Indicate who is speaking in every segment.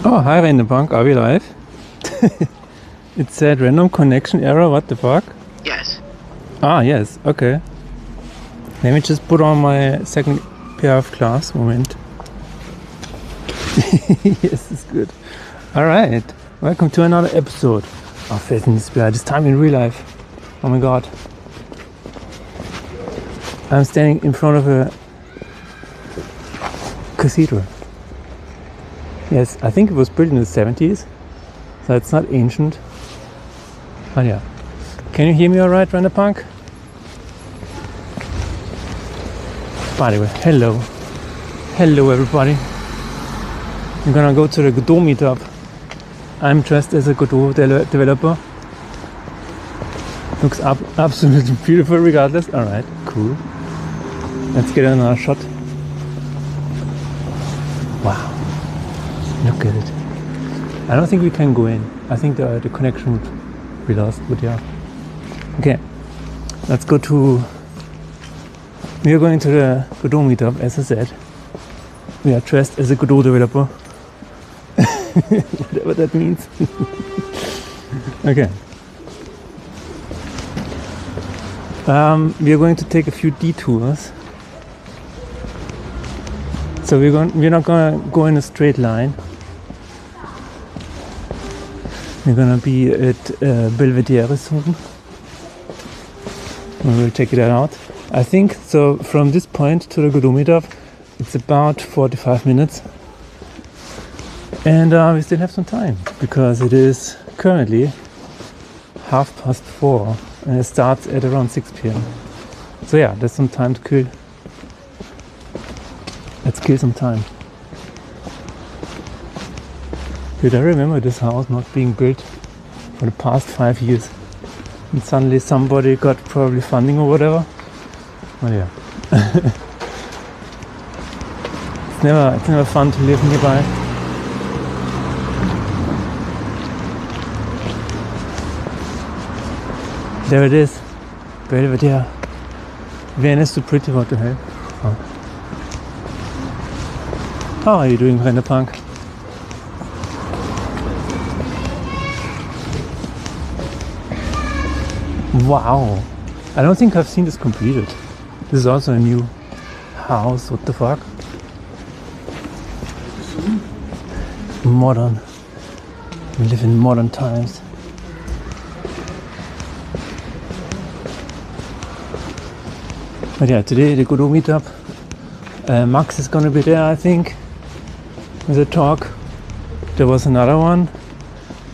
Speaker 1: Oh, hi Rendebank, are we live? It said random connection error, what the fuck?
Speaker 2: Yes.
Speaker 1: Ah, yes, okay. Let me just put on my second pair of gloves, moment. Yes, it's good. Alright, welcome to another episode of Faith in Despair, this time in real life. Oh my god. I'm standing in front of a cathedral. Yes, I think it was built in the 70s, so it's not ancient. But yeah. Can you hear me alright, Renderpunk? By the way, hello. Hello everybody. I'm gonna go to the Godot Meetup. I'm dressed as a Godot developer. Looks absolutely beautiful regardless. Alright, cool. Let's get another shot. Wow. Look at it. I don't think we can go in. I think the connection would be lost, but yeah. Okay. Let's go to... We are going to the Godot Meetup, as I said. We are dressed as a Godot developer. Whatever that means. Okay. We are going to take a few detours. So we're not gonna go in a straight line. We're gonna be at Belvedere soon. We will check it out. I think so. From this point to the Godot Meetup, it's about 45 minutes, and we still have some time because it is currently 4:30, and it starts at around 6 p.m. So yeah, there's some time to kill. Let's kill some time. Dude, I remember this house not being built for the past 5 years. And suddenly somebody got probably funding or whatever. Oh yeah. It's never fun to live nearby. There it is. Belvedere. Vienna is too pretty, what the hell. Oh. How are you doing, Renderpunk? Wow, I don't think I've seen this completed. This is also a new house, what the fuck? Modern. We live in modern times. But yeah, today the Godot Meetup. Max is gonna be there, I think, with a talk. There was another one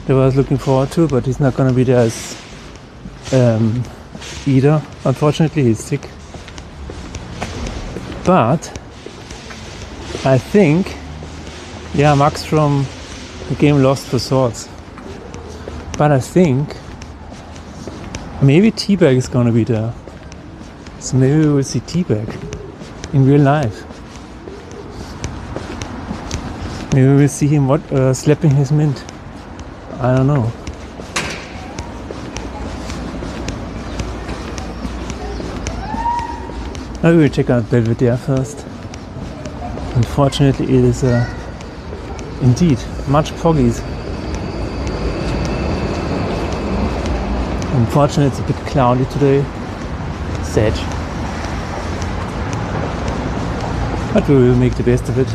Speaker 1: that I was looking forward to, but he's not gonna be there as either. Unfortunately, he's sick. But I think, yeah, Max from the game Lost for Swords. But I think maybe T-Bag is gonna be there. So maybe we will see T-Bag in real life. Maybe we will see him slapping his mint. I don't know. I will check out Belvedere first. Unfortunately, it is indeed much foggies. Unfortunately, it's a bit cloudy today. Sad. But we will make the best of it.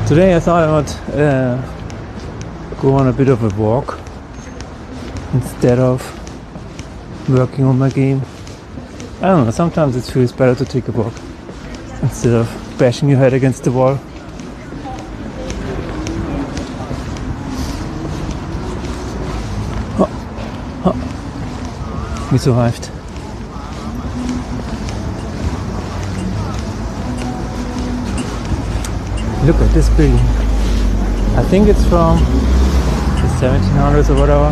Speaker 1: Today I thought I would go on a bit of a walk instead of working on my game. I don't know, sometimes it feels better to take a walk instead of bashing your head against the wall. We survived. Look at this building. I think it's from the 1700s or whatever.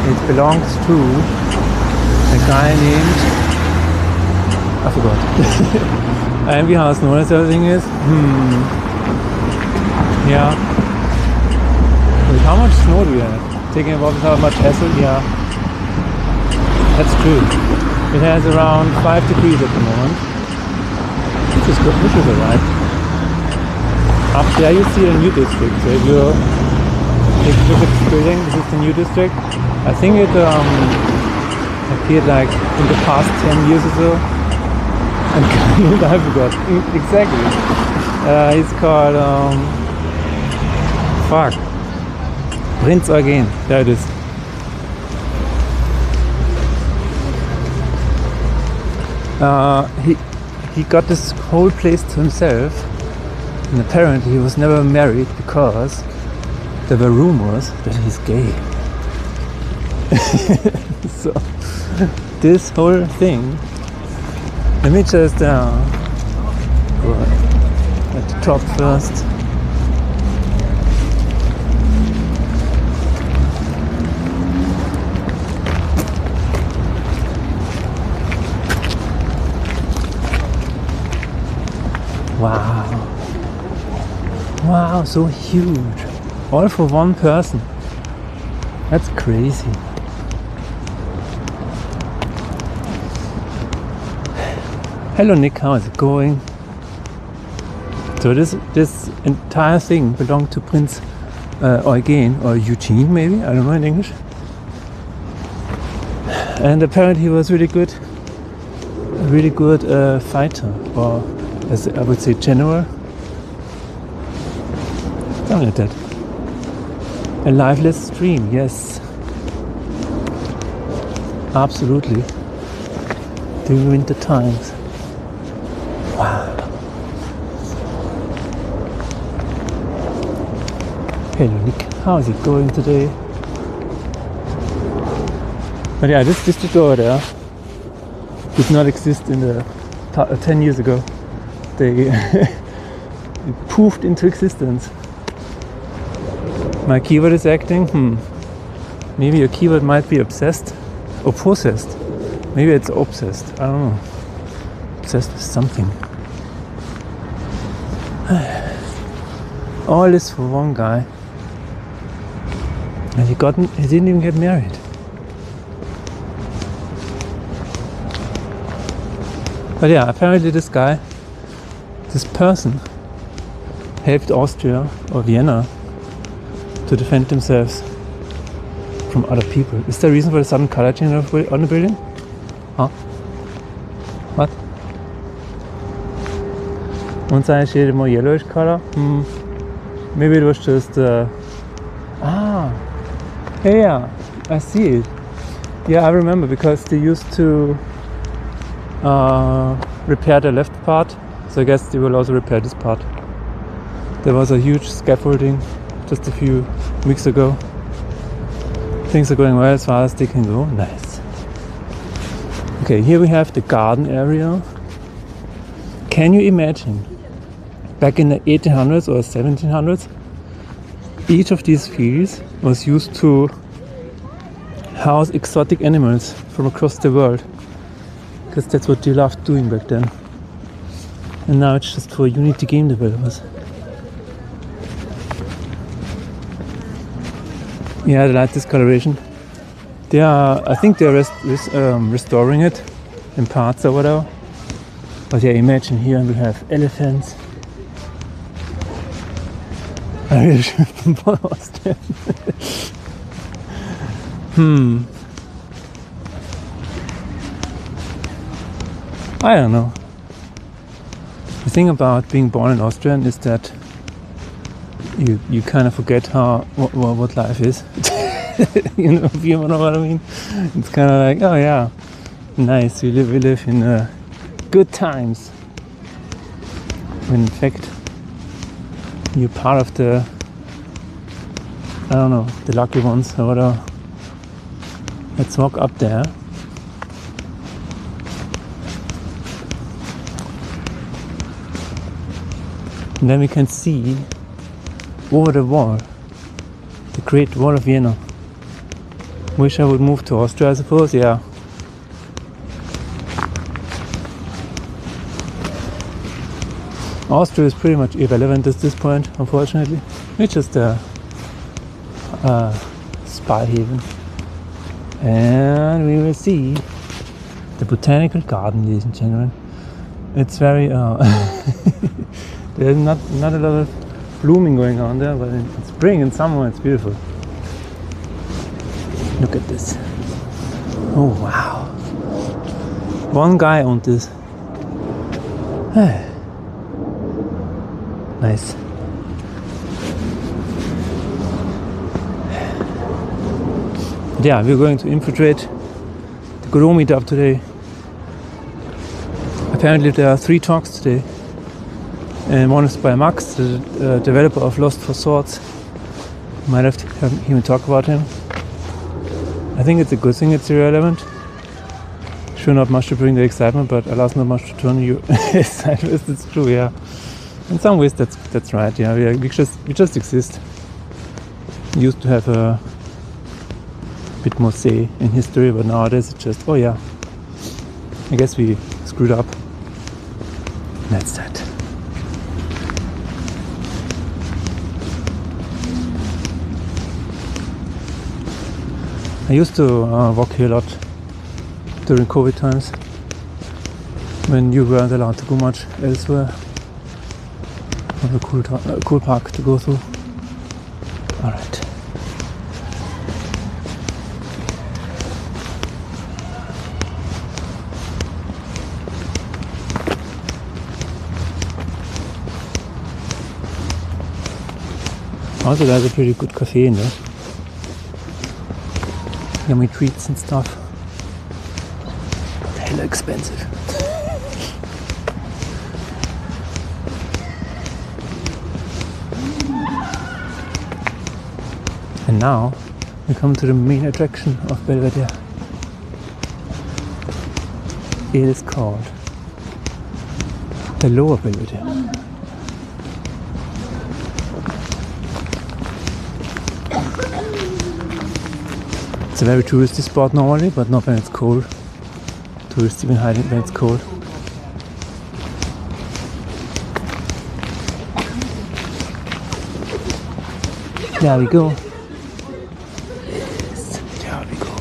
Speaker 1: It belongs to a guy named... I forgot. Wie heißt nur das other thing is? Yeah. Wait, how much snow do we have? Taking about how much hassle? Yeah. That's true. It has around 5 degrees at the moment. Which is good, which is alright. Up there you see a new district. So if you take a look at this building, this is the new district. I think it appeared like in the past 10 years or so. And I forgot. Exactly. It's called fuck. Prince Eugen. There it is. He got this whole place to himself, and apparently he was never married because there were rumors that he's gay. So this whole thing, let me just go at the top first. Wow. Wow, so huge. All for one person. That's crazy. Hello Nick, how is it going? So this entire thing belonged to Prince Eugen, or Eugene maybe, I don't know in English. And apparently he was a really good fighter, or as I would say general. Something like that. A liveless stream, yes. Absolutely. During winter times. Wow. Hello Nick, how is it going today? But yeah, this district over there did not exist in the 10 years ago. They it poofed into existence. My keyword is acting. Maybe your keyword might be obsessed or possessed. Maybe it's obsessed. I don't know. Obsessed with something. All this for one guy. And he didn't even get married. But yeah, apparently this person helped Austria or Vienna to defend themselves from other people. Is there a reason for the sudden color change on the building? Huh? What? One side shaded more yellowish color? Maybe it was just yeah, I see it. Yeah, I remember, because they used to repair the left part, so I guess they will also repair this part. There was a huge scaffolding just a few weeks ago. Things are going well as far as they can go. Nice. Okay, here we have the garden area. Can you imagine, back in the 1800s or 1700s, each of these fields was used to house exotic animals from across the world, because that's what they loved doing back then. And now it's just for Unity game developers. Yeah, I like this coloration. I think they're restoring it in parts or whatever. But yeah, imagine here we have elephants. I really should have been Austrian. I don't know. The thing about being born in Austria is that you kind of forget what life is. You know, if you know what I mean. It's kind of like, oh yeah, nice. We live in good times. When in fact you're part of the, I don't know, the lucky ones or whatever. Let's walk up there. And then we can see over the wall, the Great Wall of Vienna. Wish I would move to Austria, I suppose, yeah. Austria is pretty much irrelevant at this point, unfortunately. It's just a spy haven. And we will see the botanical garden, ladies and gentlemen. It's very there's not a lot of blooming going on there, but in spring and summer it's beautiful. Look at this. Oh wow. One guy owned this. Nice. Yeah, we're going to infiltrate the Godot Meetup today. Apparently there are 3 talks today. And one is by Max, the developer of Lost for Swords. Might have to have him talk about him. I think it's a good thing it's irrelevant. Sure, not much to bring the excitement, but alas, not much to turn you sideways. It's true, yeah. In some ways, that's right. Yeah, we just exist. We used to have a bit more say in history, but nowadays it's just, oh yeah, I guess we screwed up. That's that. I used to walk here a lot during COVID times, when you weren't allowed to go much elsewhere. Have a cool park to go through. All right. Also, there's a pretty good cafe in there. Yummy treats and stuff. But hella expensive. And now we come to the main attraction of Belvedere. It is called the Lower Belvedere. It's a very touristy spot normally, but not when it's cold. Tourists even hide it when it's cold. There we go. Yes, there we go.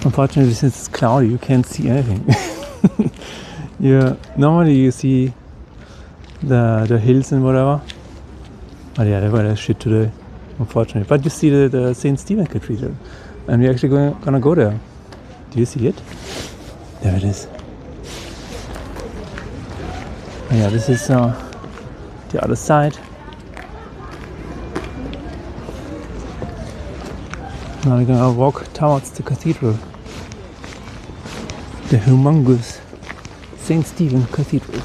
Speaker 1: Unfortunately, since it's cloudy, you can't see anything. Yeah, normally you see the hills and whatever. Oh yeah, there's shit today, unfortunately. But you see the St. Stephen Cathedral, and we're actually gonna go there. Do you see it? There it is. Oh yeah, this is the other side. Now we're gonna walk towards the cathedral. The humongous St. Stephen Cathedral.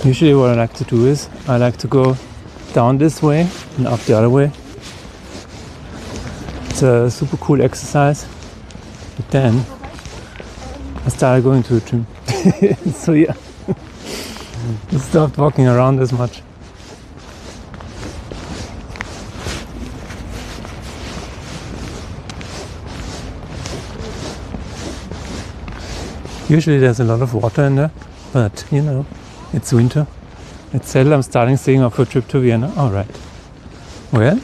Speaker 1: Usually what I like to do is, I like to go down this way and up the other way. It's a super cool exercise. But then, I started going to the gym. So yeah, I stopped walking around as much. Usually there's a lot of water in there, but you know, it's winter. It's settled. I'm starting saving up for a trip to Vienna. Alright. Well,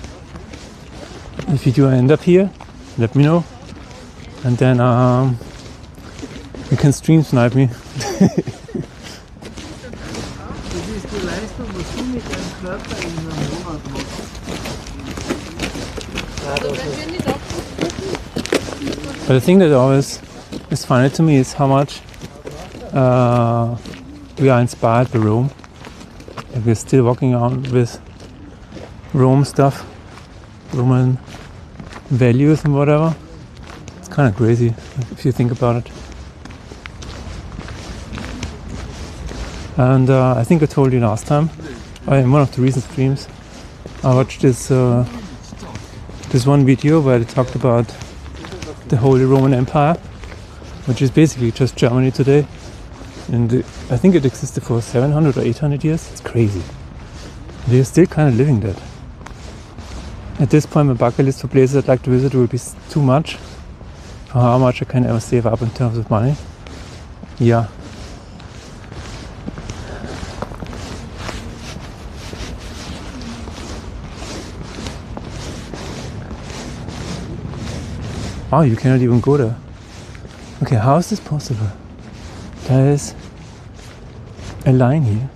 Speaker 1: if you do end up here, let me know. And then you can stream snipe me. But the thing that always is funny to me is how much we are inspired by Rome. Like we're still walking around with Rome stuff, Roman values and whatever. It's kind of crazy if you think about it. And I think I told you last time, in one of the recent streams, I watched this one video where they talked about the Holy Roman Empire, which is basically just Germany today. And I think it existed for 700 or 800 years. It's crazy. They're still kind of living that. At this point, my bucket list for places I'd like to visit will be too much for how much I can ever save up in terms of money. Yeah. Oh, you cannot even go there. Okay, how is this possible? There is a line here,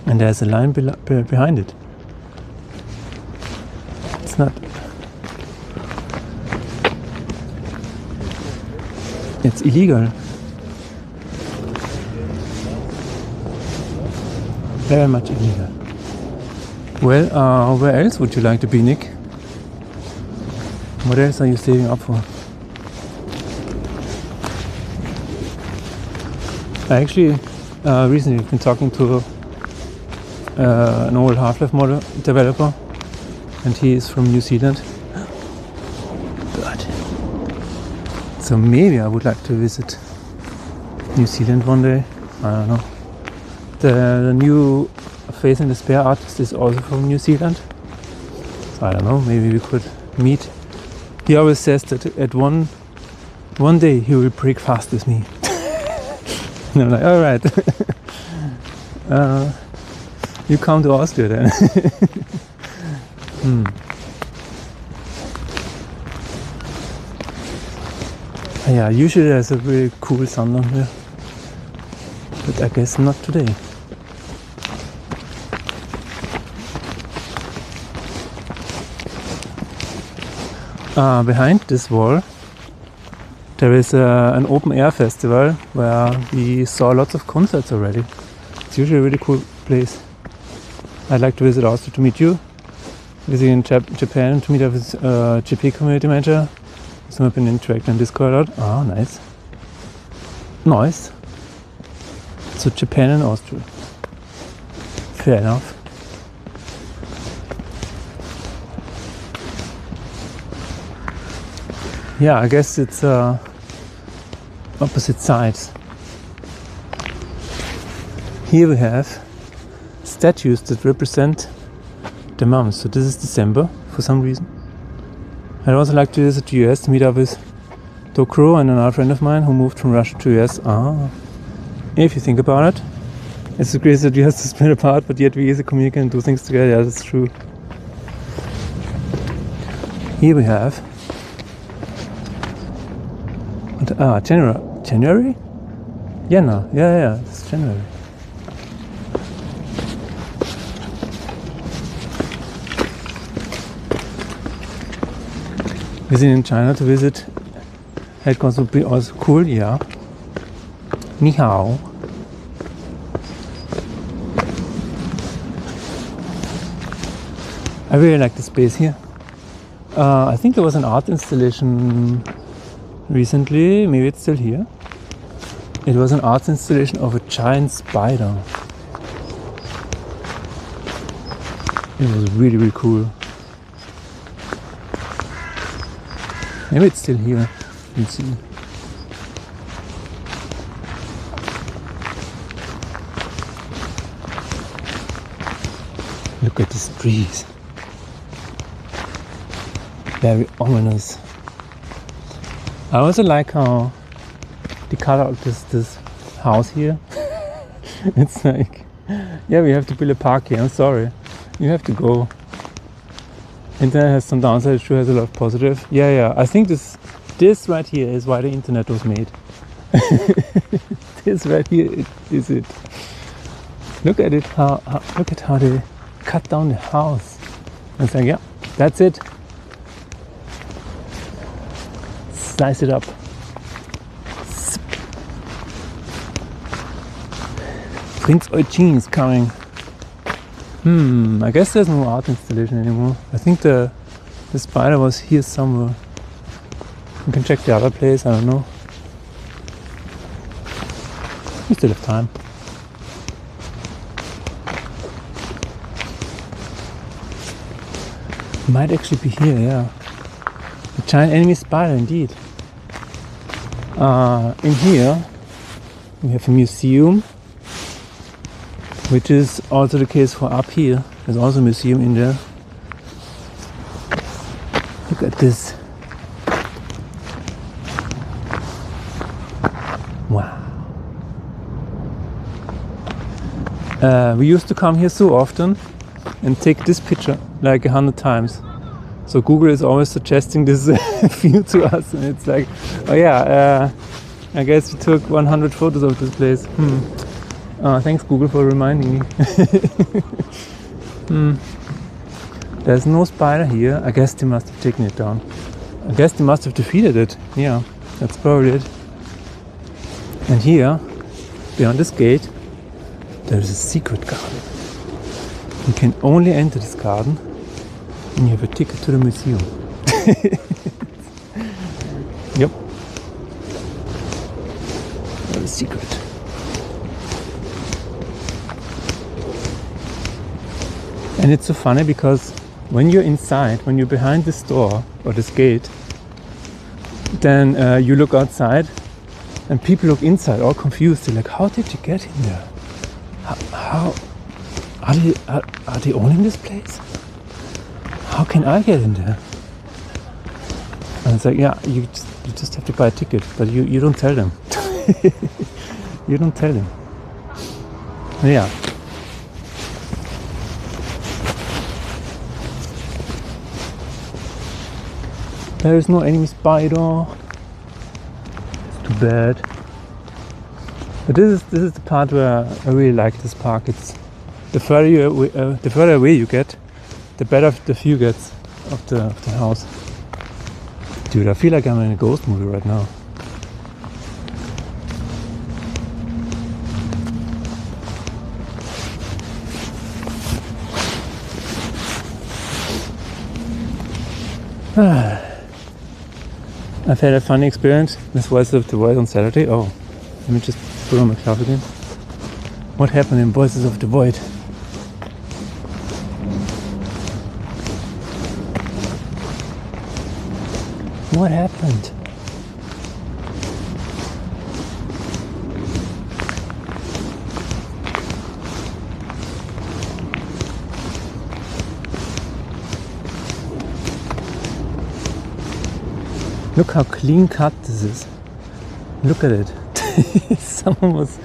Speaker 1: and there's a line behind it. It's not. It's illegal. Very much illegal. Well, where else would you like to be, Nick? What else are you saving up for? I actually recently been talking to an old Half-Life model developer, and he is from New Zealand. God. So maybe I would like to visit New Zealand one day. I don't know. The new Faith in Despair artist is also from New Zealand. So I don't know, maybe we could meet. He always says that at one day he will break fast with me. And I'm like, alright. You come to Austria then. Yeah, usually there's a really cool sun down here. But I guess not today. Behind this wall there is an open air festival where we saw lots of concerts already. It's usually a really cool place. I'd like to visit also to meet you. Visiting Japan to meet up with GP community manager. So I've been interacting on Discord a lot. Oh, nice. Nice. So Japan and Austria. Fair enough. Yeah, I guess it's opposite sides. Here we have statues that represent the month. So this is December for some reason. I'd also like to visit the US to meet up with Dokuro and another friend of mine who moved from Russia to US. If you think about it, it's so crazy that we have to split apart, but yet we as a community can do things together. Yeah, that's true. Here we have January? Vienna. Yeah, it's January. Visiting China to visit headquarters would be also cool, yeah. Ni hao. I really like the space here. I think there was an art installation recently, maybe it's still here. It was an art installation of a giant spider. It was really, really cool. Maybe it's still here. Let's see. Look at these trees. Very ominous. I also like how they cut out this house here. It's like, yeah, we have to build a park here. I'm sorry. You have to go. Internet has some downsides, it sure has a lot of positive. Yeah. I think this right here is why the internet was made. This right here is it. Look at it. Look at how they cut down the house. It's like, yeah, that's it. Slice it up. Prince Eugene is coming. I guess there's no art installation anymore. I think the spider was here somewhere. You can check the other place, I don't know. We still have time. Might actually be here, yeah. A giant enemy spider, indeed. In here, we have a museum, which is also the case for up here. There's also a museum in there. Look at this. Wow. We used to come here so often and take this picture like 100 times. So Google is always suggesting this view to us, and it's like, oh yeah, I guess we took 100 photos of this place. Thanks Google for reminding me. There's no spider here. I guess they must have taken it down. I guess they must have defeated it. Yeah, that's probably it. And here, beyond this gate, there's a secret garden. You can only enter this garden when you have a ticket to the museum. Yep. That's a secret. And it's so funny because when you're inside, when you're behind this door or this gate, then you look outside and people look inside all confused. They're like, how did you get in there? How are they owning this place? How can I get in there? And it's like, yeah, you just have to buy a ticket, but you don't tell them. You don't tell them. Yeah. There is no enemy spider. It's too bad. But this is the part where I really like this park. It's the further away you get, the better the view gets of the house. Dude, I feel like I'm in a ghost movie right now. I've had a funny experience with Voices of the Void on Saturday. Oh, let me just put on my glove again. What happened in Voices of the Void? What happened? Look how clean cut this is. Look at it. Someone was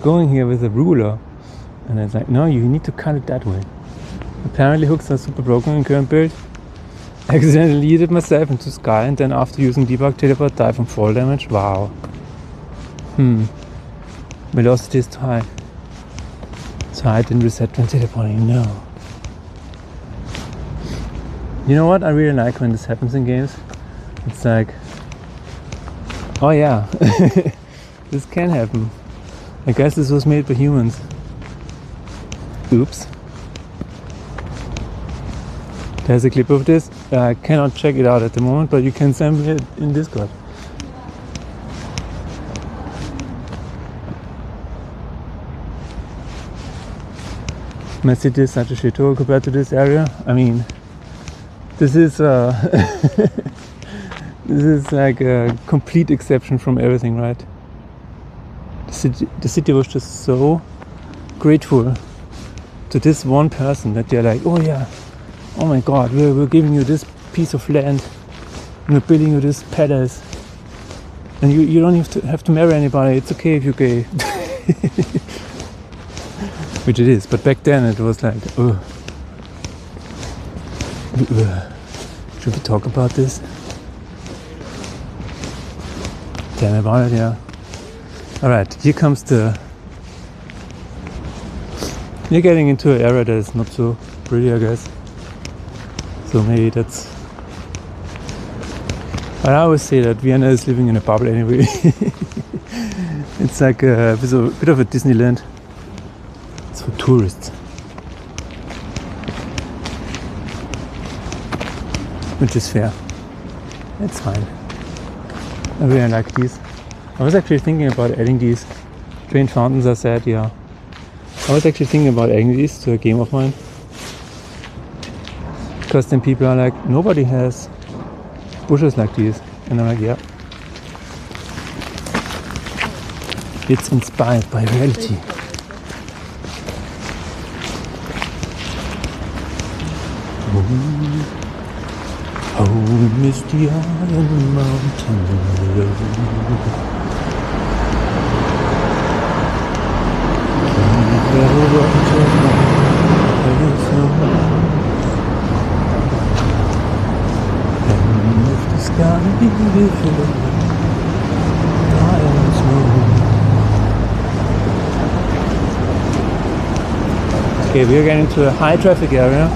Speaker 1: going here with a ruler and it's like, no, you need to cut it that way. Apparently hooks are super broken in current build. Accidentally yeeted myself into sky and then after using debug teleport die from fall damage. Wow. Velocity is too high. So I didn't reset when teleporting, no. You know what I really like when this happens in games? It's like, oh yeah, this can happen. I guess this was made by humans. Oops. There's a clip of this. I cannot check it out at the moment, but you can send me it in Discord. My city is such a shithole compared to this area. I mean, this is this is like a complete exception from everything, right? The city was just so grateful to this one person that they're like, oh yeah, oh my god, we're giving you this piece of land, and we're building you this palace, and you don't have to marry anybody, it's okay if you're gay. Which it is, but back then it was like, should we talk about this? Tell me about it, yeah. Alright, here comes the... You're getting into an area that is not so pretty, I guess. So maybe that's... But I always say that Vienna is living in a bubble anyway. It's like a bit of a Disneyland. It's for tourists. Which is fair. It's fine. I really like these. I was actually thinking about adding these train fountains, I said, yeah. I was actually thinking about adding these to a game of mine. Because then people are like, nobody has bushes like these. And I'm like, yeah. It's inspired by reality. Oh, misty iron mountain road. beautiful. Diamonds moon. Okay, we're getting to a high traffic area.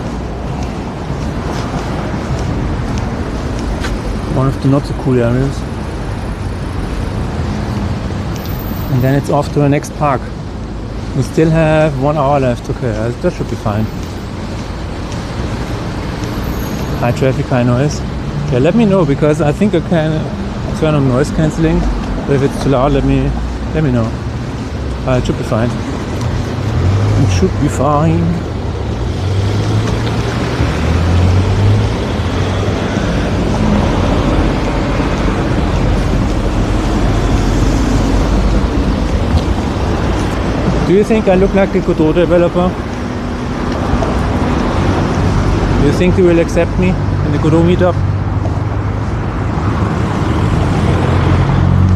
Speaker 1: One of the not so cool areas. And then it's off to the next park. We still have 1 hour left. Okay, that should be fine. High traffic, high noise. Yeah, let me know, because I think I can turn on noise cancelling. But if it's too loud, let me know. It should be fine. It should be fine. Do you think I look like a Godot developer? Do you think they will accept me in the Godot Meetup?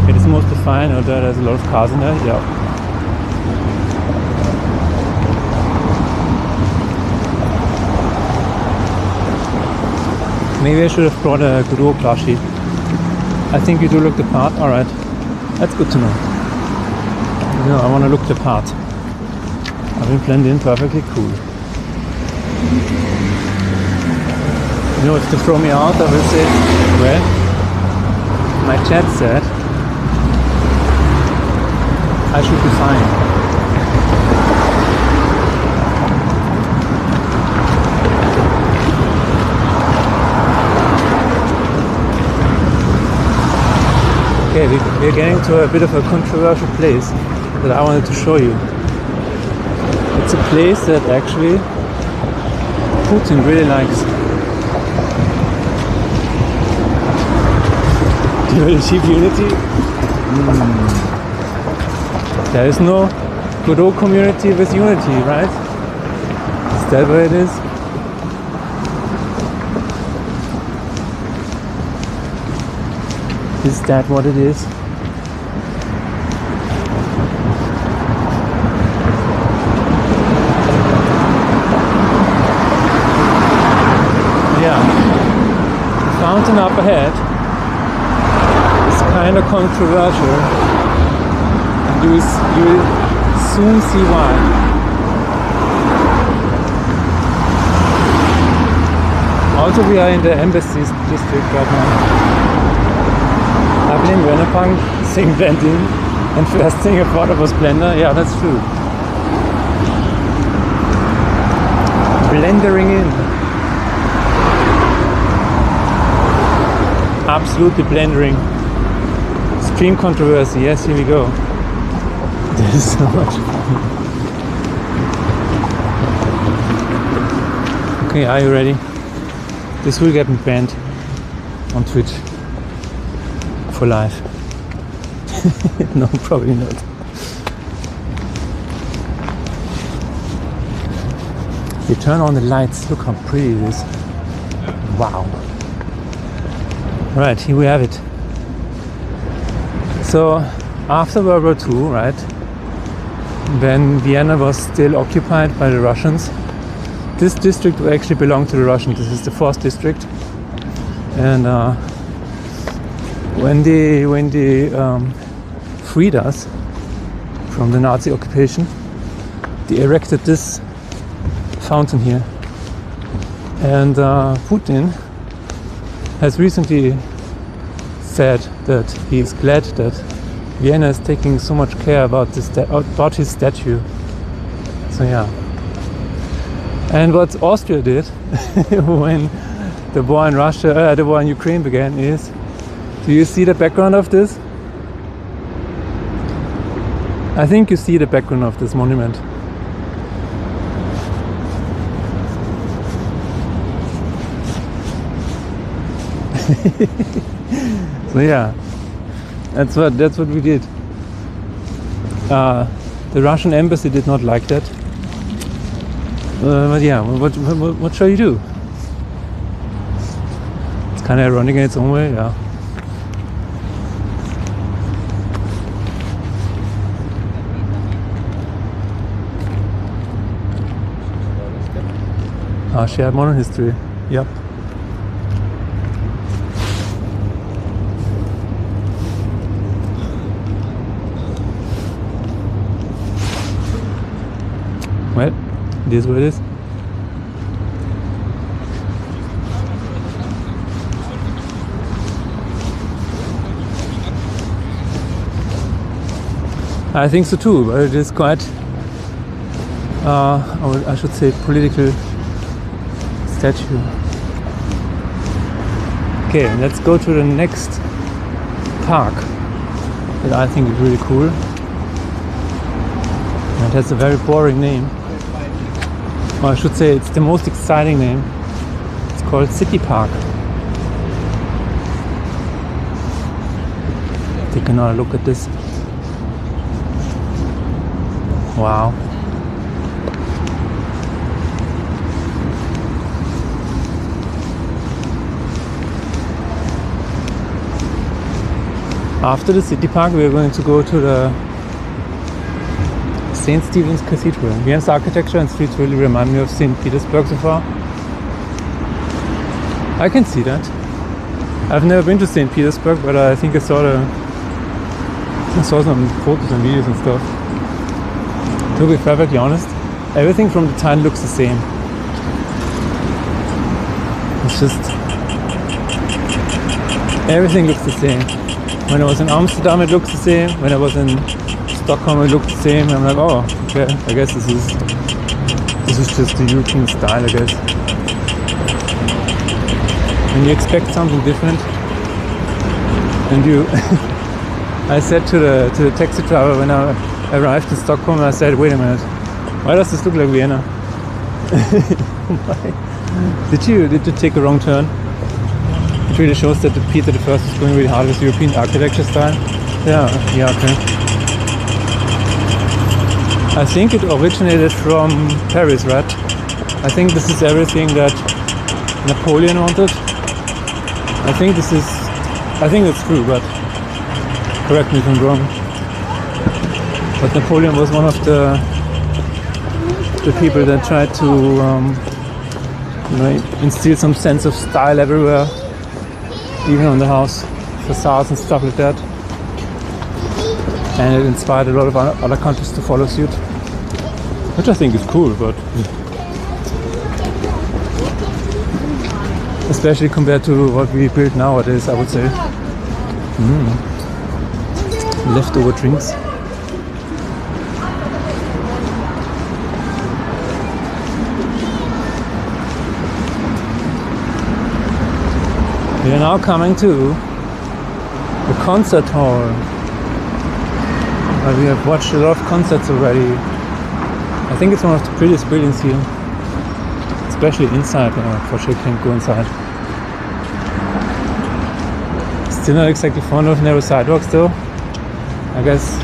Speaker 1: It is mostly fine, or there's a lot of cars in there, yeah. Maybe I should have brought a Godot class sheet. I think you do look the part, alright. That's good to know. No, I want to look the part. I've been blend in perfectly cool. You know, if they throw me out, I will say, well, my chat said I should be fine. Okay, we're getting to a bit of a controversial place that I wanted to show you. It's a place that actually Putin really likes. Do you achieve unity? There is no Godot community with unity, right? Is that what it is? Is that what it is? Yeah. The fountain up ahead is kind of controversial. You will soon see why. Also, we are in the embassy district right now. I've been in Vienna seeing blending, and first thing I thought it was Blender. Yeah, that's true. Blendering in. Absolutely blendering. Stream controversy. Yes, here we go. This is so much fun. Okay, are you ready? This will get me banned on Twitch. For life. No, probably not. You turn on the lights, look how pretty it is. Wow. Right, here we have it. So, after World War II, right, when Vienna was still occupied by the Russians, this district actually belonged to the Russians. This is the 4th district. And when they freed us from the Nazi occupation, they erected this fountain here. And Putin has recently said that he is glad that Vienna is taking so much care about his statue. So yeah. And what Austria did when the war in Russia, the war in Ukraine began is, do you see the background of this? I think you see the background of this monument. So yeah, that's what we did. The Russian embassy did not like that. But yeah, what shall you do? It's kind of ironic in its own way, yeah. Shared modern history. Yep. Well, it is what it is. I think so too, but it is quite, I should say, political statue. Okay, let's go to the next park that I think is really cool. And it has a very boring name. Or I should say it's the most exciting name. It's called City Park. Take another look at this. Wow. After the city park, we are going to go to the St. Stephen's Cathedral. Vienna's architecture and streets really remind me of St. Petersburg so far. I can see that. I've never been to St. Petersburg, but I think I saw some photos and videos and stuff. To be perfectly honest, everything from the time looks the same. It's just everything looks the same. When I was in Amsterdam, it looks the same. When I was in Stockholm, it looked the same. I'm like, oh, okay, I guess this is just the European style, I guess. When you expect something different, and you, I said to the taxi driver when I arrived in Stockholm, I said, wait a minute, why does this look like Vienna? Did you take a wrong turn? It really shows that Peter I is going really hard with European architecture style. Yeah, okay. I think it originated from Paris, right? I think this is everything that Napoleon wanted. I think it's true, but correct me if I'm wrong. But Napoleon was one of the people that tried to instill some sense of style everywhere, even on the house facades and stuff like that. And it inspired a lot of other countries to follow suit, which I think is cool, but especially compared to what we build nowadays, I would say. Leftover drinks. We are now coming to the concert hall. We have watched a lot of concerts already. I think it's one of the prettiest buildings here, especially inside. For sure can't go inside. Still not exactly fond of narrow sidewalks though. I guess.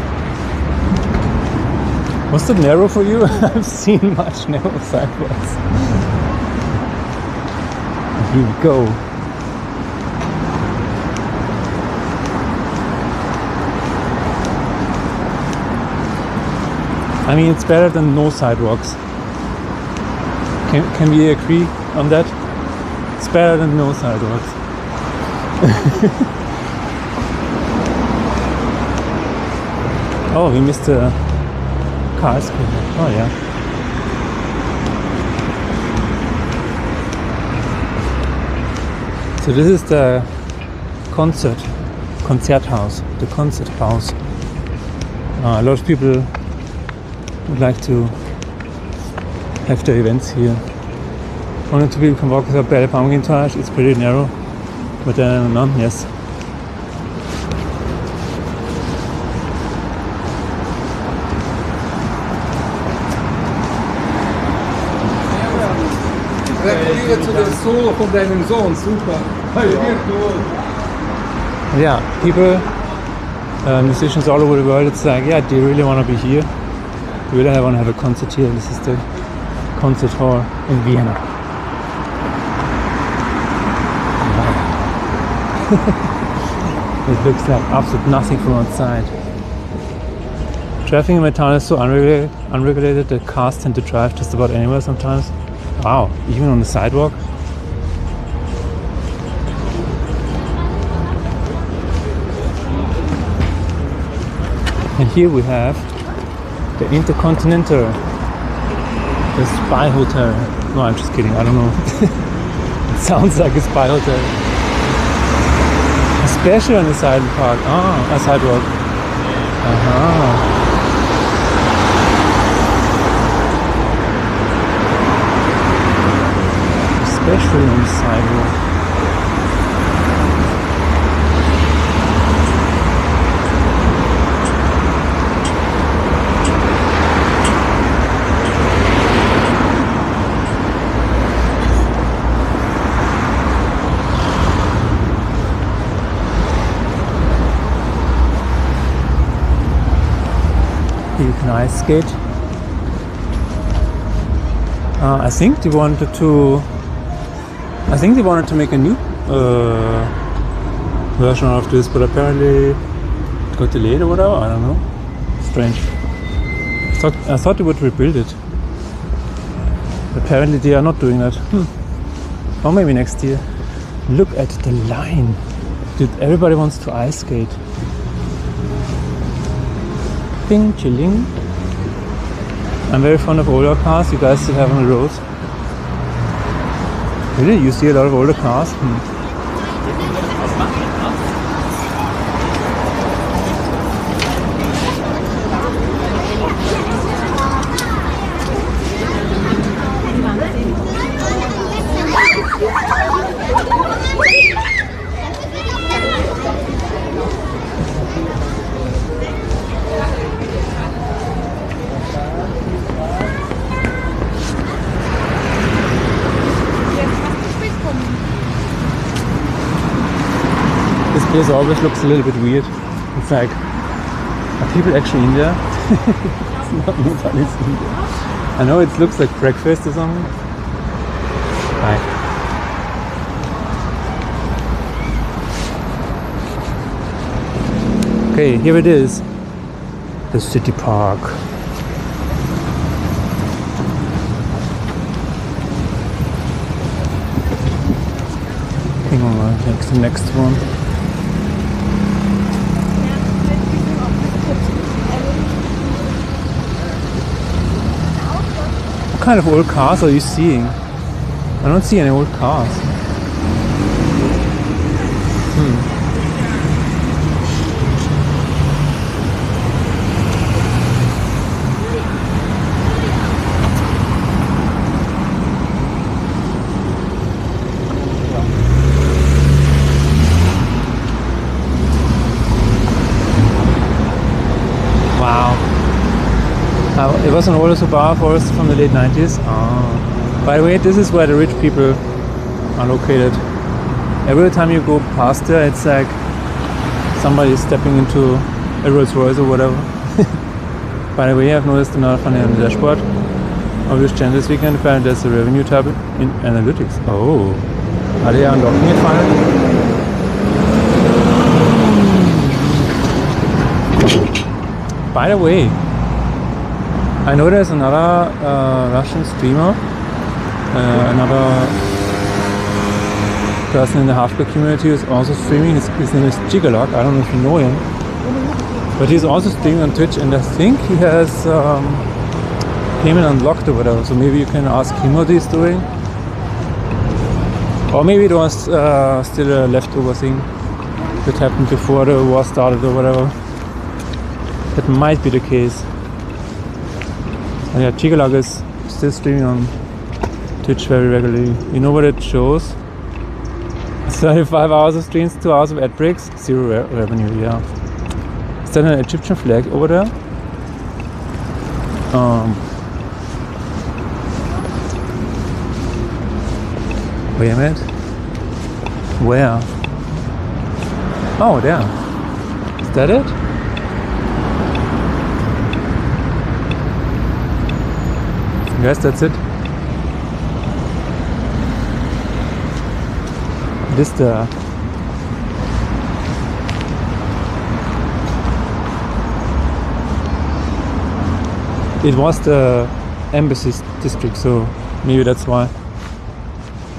Speaker 1: Was it narrow for you? I've seen much narrow sidewalks. Here we go. I mean, it's better than no sidewalks. Can we agree on that? It's better than no sidewalks. Oh, we missed a car scooter. Oh yeah. So this is the Konzerthaus, the concert house. A lot of people would like to have their events here. One or two people can walk without Belle Pumpkintage. It's pretty narrow, but yes.
Speaker 2: Gratuliere zu dem Solo von deinem Sohn, super.
Speaker 1: Yeah, people, musicians all over the world, it's like, yeah, do you really want to be here? Do you really want to have a concert here? This is the concert hall in Vienna. It looks like absolutely nothing from outside. Traffic in my town is so unregulated that cars tend to drive just about anywhere sometimes. Wow, even on the sidewalk. And here we have the Intercontinental. The Spy Hotel. No, I'm just kidding. I don't know. It sounds like a spy hotel. Especially on the sidewalk. A sidewalk. Especially on the sidewalk. You can ice skate. I think they wanted to make a new version of this, but apparently it got delayed or whatever. I don't know. Strange. I thought they would rebuild it. Apparently they are not doing that. Or maybe next year. Look at the line. Dude, everybody wants to ice skate. Ping, chilling. I'm very fond of older cars. You guys still have on the road. Really? You see a lot of older cars? This place always looks a little bit weird. It's like, are people actually in there? It's not, nobody's in there. I know it looks like breakfast or something. Hi. Okay, here it is. The city park. Hang on, I'll take the next one. What kind of old cars are you seeing? I don't see any old cars. It was an older Subaru Forester from the late 90s. By the way, this is where the rich people are located. Every time you go past there, it's like somebody is stepping into a Rolls Royce or whatever. By the way, I've noticed another funny on the dashboard of this channel this weekend. Apparently there's a revenue tab in analytics. Oh, are they unlocking it finally? By the way, I know there's another Russian streamer, another person in the halfback community who's also streaming. His name is Gigalog. I don't know if you know him, but he's also streaming on Twitch, and I think he has payment unlocked or whatever. So maybe you can ask him what he's doing, or maybe it was still a leftover thing that happened before the war started or whatever. That might be the case. And yeah, Chigalog is still streaming on Twitch very regularly. You know what it shows? 35 hours of streams, 2 hours of ad breaks, 0 revenue, yeah. Is that an Egyptian flag over there? Wait a minute. Where? Oh, there. Is that it? Yes, that's it. This it was the embassy district, so maybe that's why.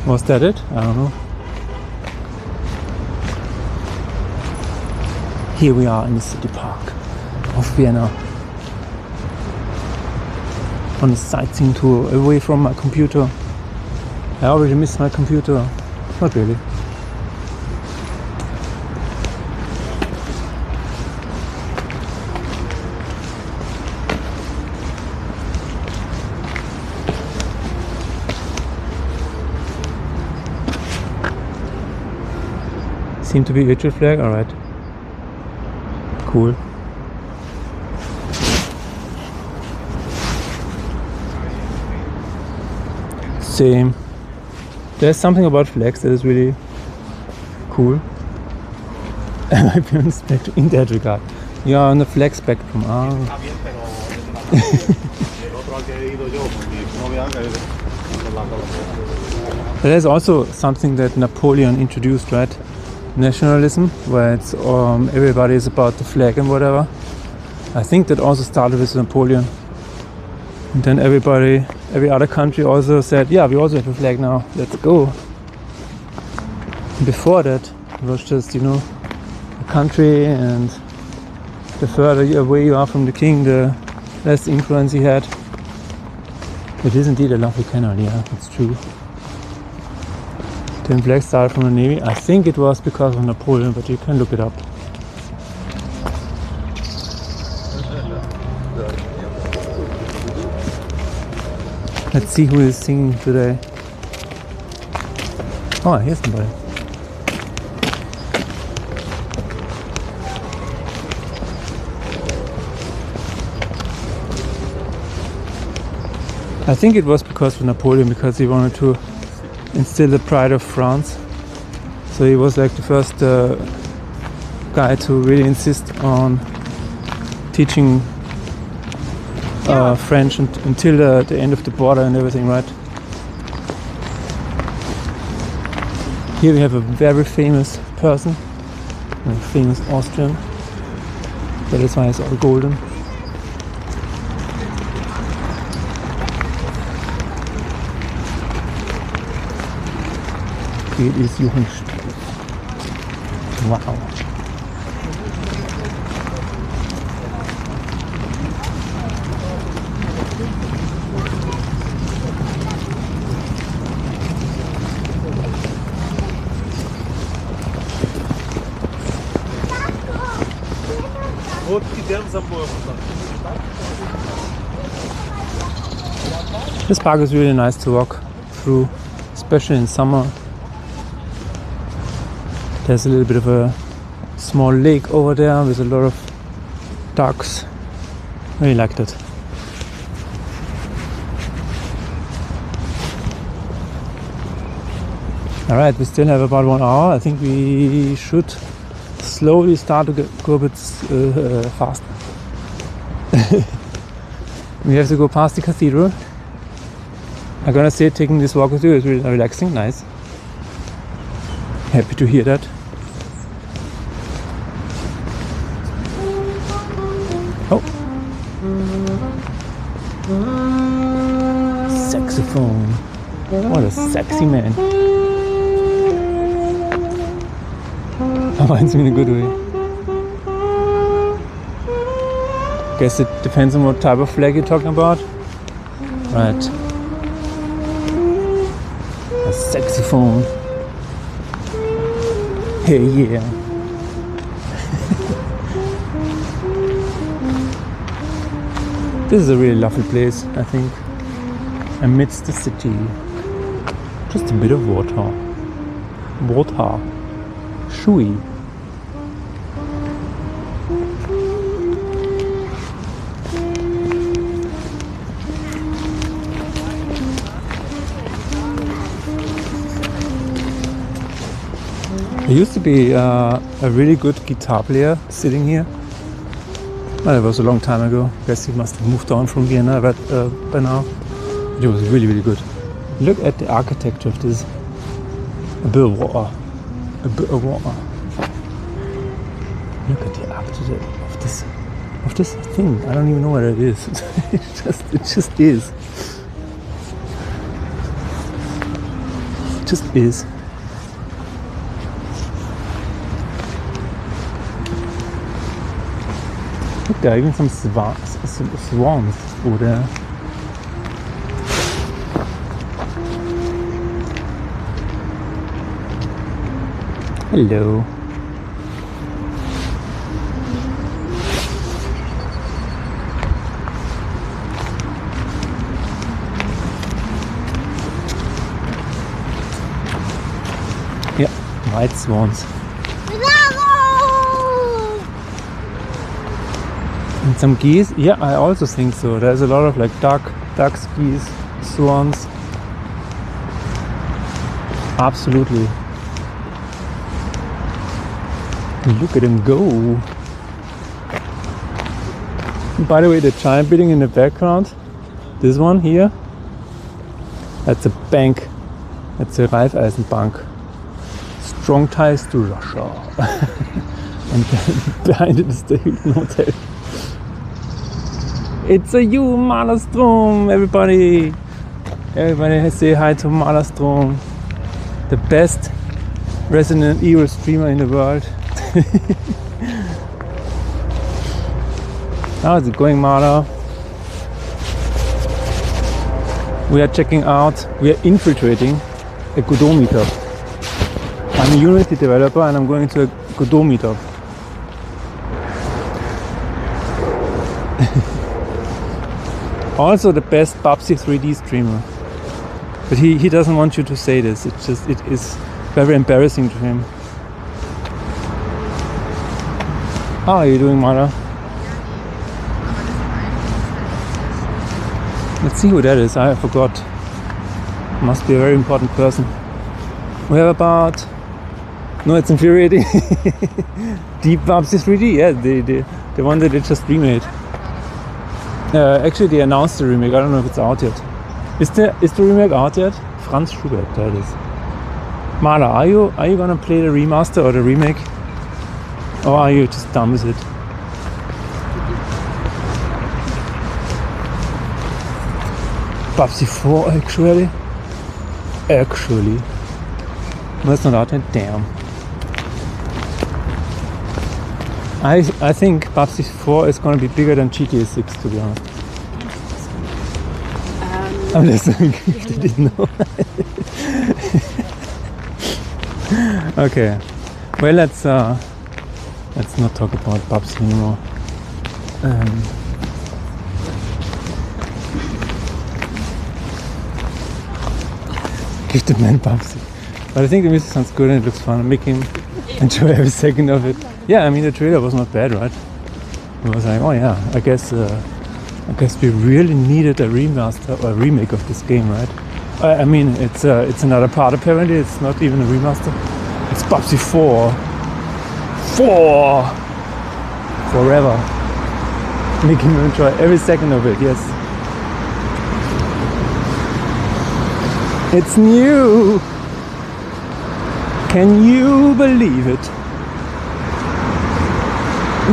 Speaker 1: Was that it? I don't know. Here we are in the city park of Vienna. on a sightseeing tour away from my computer. I already missed my computer. Not really. Seem to be virtual flag, alright. Cool. Same. There's something about flags that is really cool. My parents in that regard. You are on the flag spectrum. There's also something that Napoleon introduced, right? Nationalism, where it's everybody is about the flag and whatever. I think that also started with Napoleon. And then every other country also said, yeah, we also have a flag now, let's go. Before that, it was just, you know, a country, and the further away you are from the king, the less influence he had. It is indeed a lovely canal, yeah, it's true. Then flag started from the Navy. I think it was because of Napoleon, but you can look it up. Let's see who is singing today. Oh, here's somebody. I think it was because of Napoleon, because he wanted to instill the pride of France. So he was like the first guy to really insist on teaching French until the end of the border and everything, right? Here we have a very famous person, a famous Austrian. That is why it's all golden. It is Johannstadt. Wow. This park is really nice to walk through, especially in summer. There's a little bit of a small lake over there with a lot of ducks. Really liked it. Alright, we still have about 1 hour. I think we should slowly start to go a bit faster. We have to go past the cathedral. I'm gonna say taking this walk with you is really relaxing, nice. Happy to hear that. Oh. Saxophone. What a sexy man. Reminds me in a good way. Guess it depends on what type of flag you're talking about. Right. A saxophone. Hey, yeah. This is a really lovely place, I think. Amidst the city. Just a bit of water. Water. Shui. There used to be a really good guitar player sitting here. Well, it was a long time ago. Guess he must have moved on from Vienna by now. But it was really, really good. Look at the architecture of this. A bit of water. A bit of water. Look at the architecture of this thing. I don't even know what it is. it just is. It just is. Look, there are even some swans over there. Hello. Yeah, white swans. And some geese? Yeah, I also think so. There's a lot of like ducks, geese, swans. Absolutely. Look at him go. By the way, the giant building in the background, this one here, that's a bank. That's a Raiffeisenbank. Strong ties to Russia. And behind it is the Hilton Hotel. It's a you, Malerstrom, everybody. Everybody say hi to Malerstrom. The best Resident Evil streamer in the world. How's it going, Marla? We are checking out, we are infiltrating a Godot Meetup. I'm a Unity developer and I'm going to a Godot Meetup. Also the best Babsi 3D streamer. But he doesn't want you to say this. It is very embarrassing to him. How are you doing, Mara? Let's see who that is. I forgot. Must be a very important person. We have about... No, it's infuriating. Deep Babsi 3D, yeah, the one that they just remade. Actually, they announced the remake. I don't know if it's out yet. Is the remake out yet? Franz Schubert, that is. Mala, are you gonna play the remaster or the remake? Or are you just done with it? Babsi 4 actually? Actually. No, it's not out yet? Damn. I think Babsi 4 is gonna be bigger than GTA 6, to be honest. I'm listening. I didn't know. Okay. Well, let's not talk about Babsi anymore. Give the man Babsi. But I think the music sounds good and it looks fun. Make him enjoy every second of it. Yeah, I mean the trailer was not bad, right? It was like, oh yeah, I guess we really needed a remaster or a remake of this game, right? I mean, it's another part apparently. It's not even a remaster. It's Babsi 4. 4 forever. Making you enjoy every second of it. Yes. It's new. Can you believe it,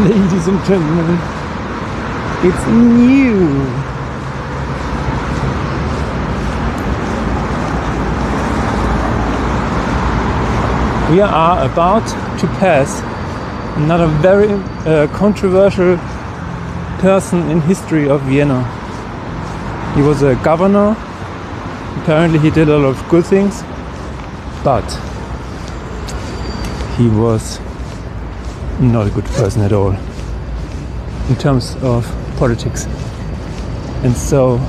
Speaker 1: ladies and gentlemen? It's new. We are about to pass another very controversial person in history of Vienna. He was a governor. Apparently he did a lot of good things, but he was not a good person at all in terms of politics. And so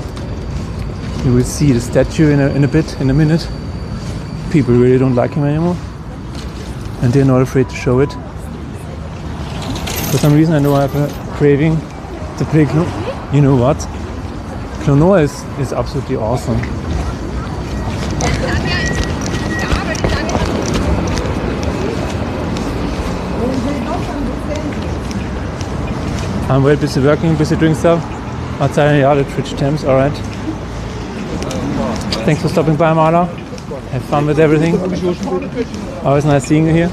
Speaker 1: you will see the statue in a minute. People really don't like him anymore, and they're not afraid to show it. For some reason I know I have a craving to play you know what? Klonoa is absolutely awesome. I'm very busy working, busy doing stuff outside in the other Twitch Thames, alright. Thanks for stopping by, Marla. Have fun with everything. Always nice seeing you here.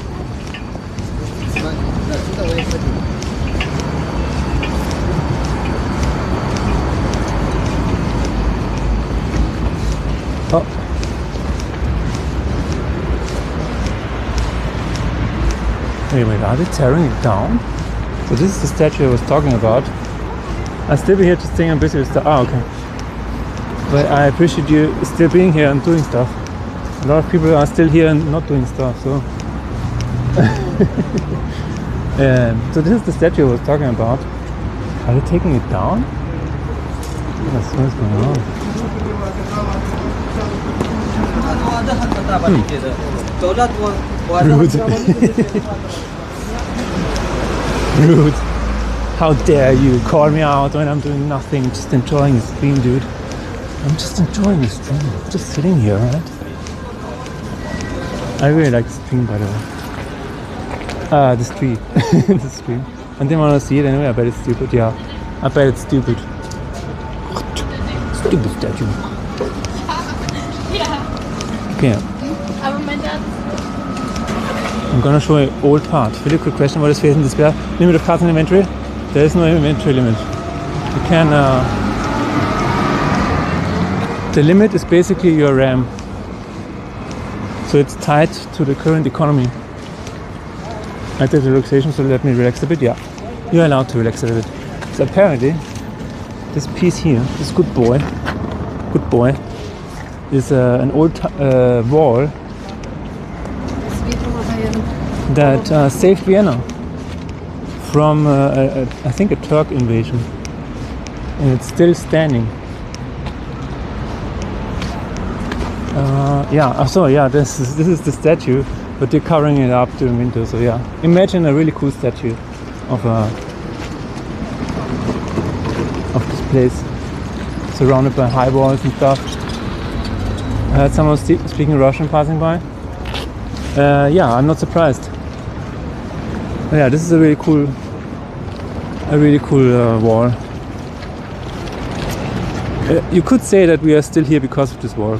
Speaker 1: Oh. Wait, are they tearing it down? So this is the statue I was talking about. I'm still here just saying I'm busy with stuff. Ah, okay. But I appreciate you still being here and doing stuff. A lot of people are still here and not doing stuff, so So this is the statue I was talking about. Are they taking it down? What's going on? Rude. How dare you call me out when I'm doing nothing, just enjoying the stream, dude. I'm just enjoying the stream, just sitting here, right? I really like the stream, by the way. The street. The stream. I didn't want to see it anyway. I bet it's stupid. Yeah, I bet it's stupid. Stupid statue.
Speaker 3: Yeah.
Speaker 1: Okay.
Speaker 3: Aber mein Dad.
Speaker 1: I'm gonna show you old part. Really quick question: what is facing despair? Limit of cards in inventory? There is no inventory limit. You can. The limit is basically your RAM. So it's tied to the current economy. I did relaxation, so let me relax a bit. Yeah, you're allowed to relax a bit. So apparently, this piece here, this good boy, is an old wall that saved Vienna from, I think, a Turk invasion, and it's still standing. This is the statue, but they're covering it up during winter. So yeah, imagine a really cool statue of this place, surrounded by high walls and stuff. I heard someone speaking Russian passing by. Yeah, I'm not surprised. But yeah, this is a really cool wall. You could say that we are still here because of this wall.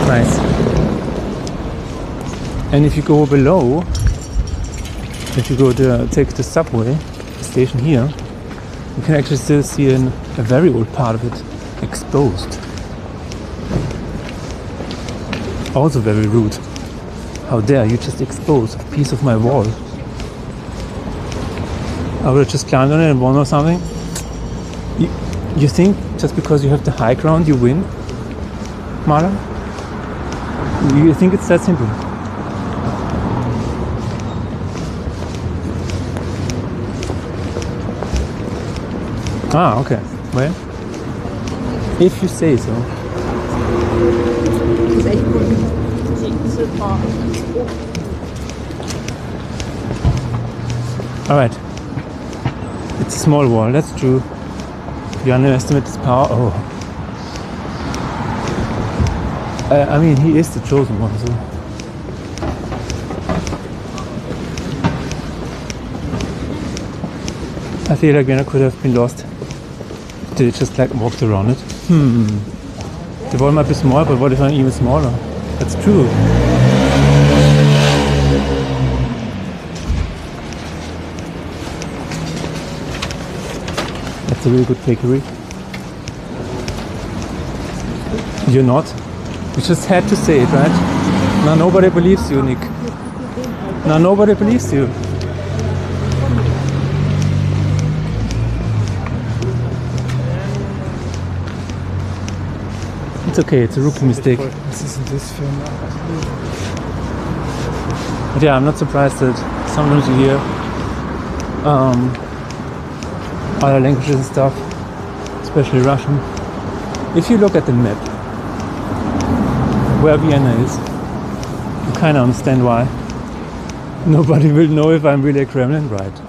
Speaker 1: Nice. And if you go below, if you go to take the subway station here, you can actually still see a very old part of it exposed. Also very rude. How dare you just expose a piece of my wall? I would have just climbed on it and won or something. You think just because you have the high ground you win, Mara? You think it's that simple? Ah, okay. Well, if you say so. Alright. It's a small wall, that's true. You underestimate its power. Oh. I mean, he is the chosen one, so. I feel like Vienna could have been lost. Did it just like walked around it? The wall might be small, but what if I'm even smaller? That's true. That's a really good fakery. You're not? You just had to say it, right? Now nobody believes you, Nick. Now nobody believes you. It's okay, it's a rookie mistake. But yeah, I'm not surprised that sometimes you hear other languages and stuff, especially Russian. If you look at the map, where Vienna is, you kind of understand why. Nobody will know if I'm really a Kremlin, right?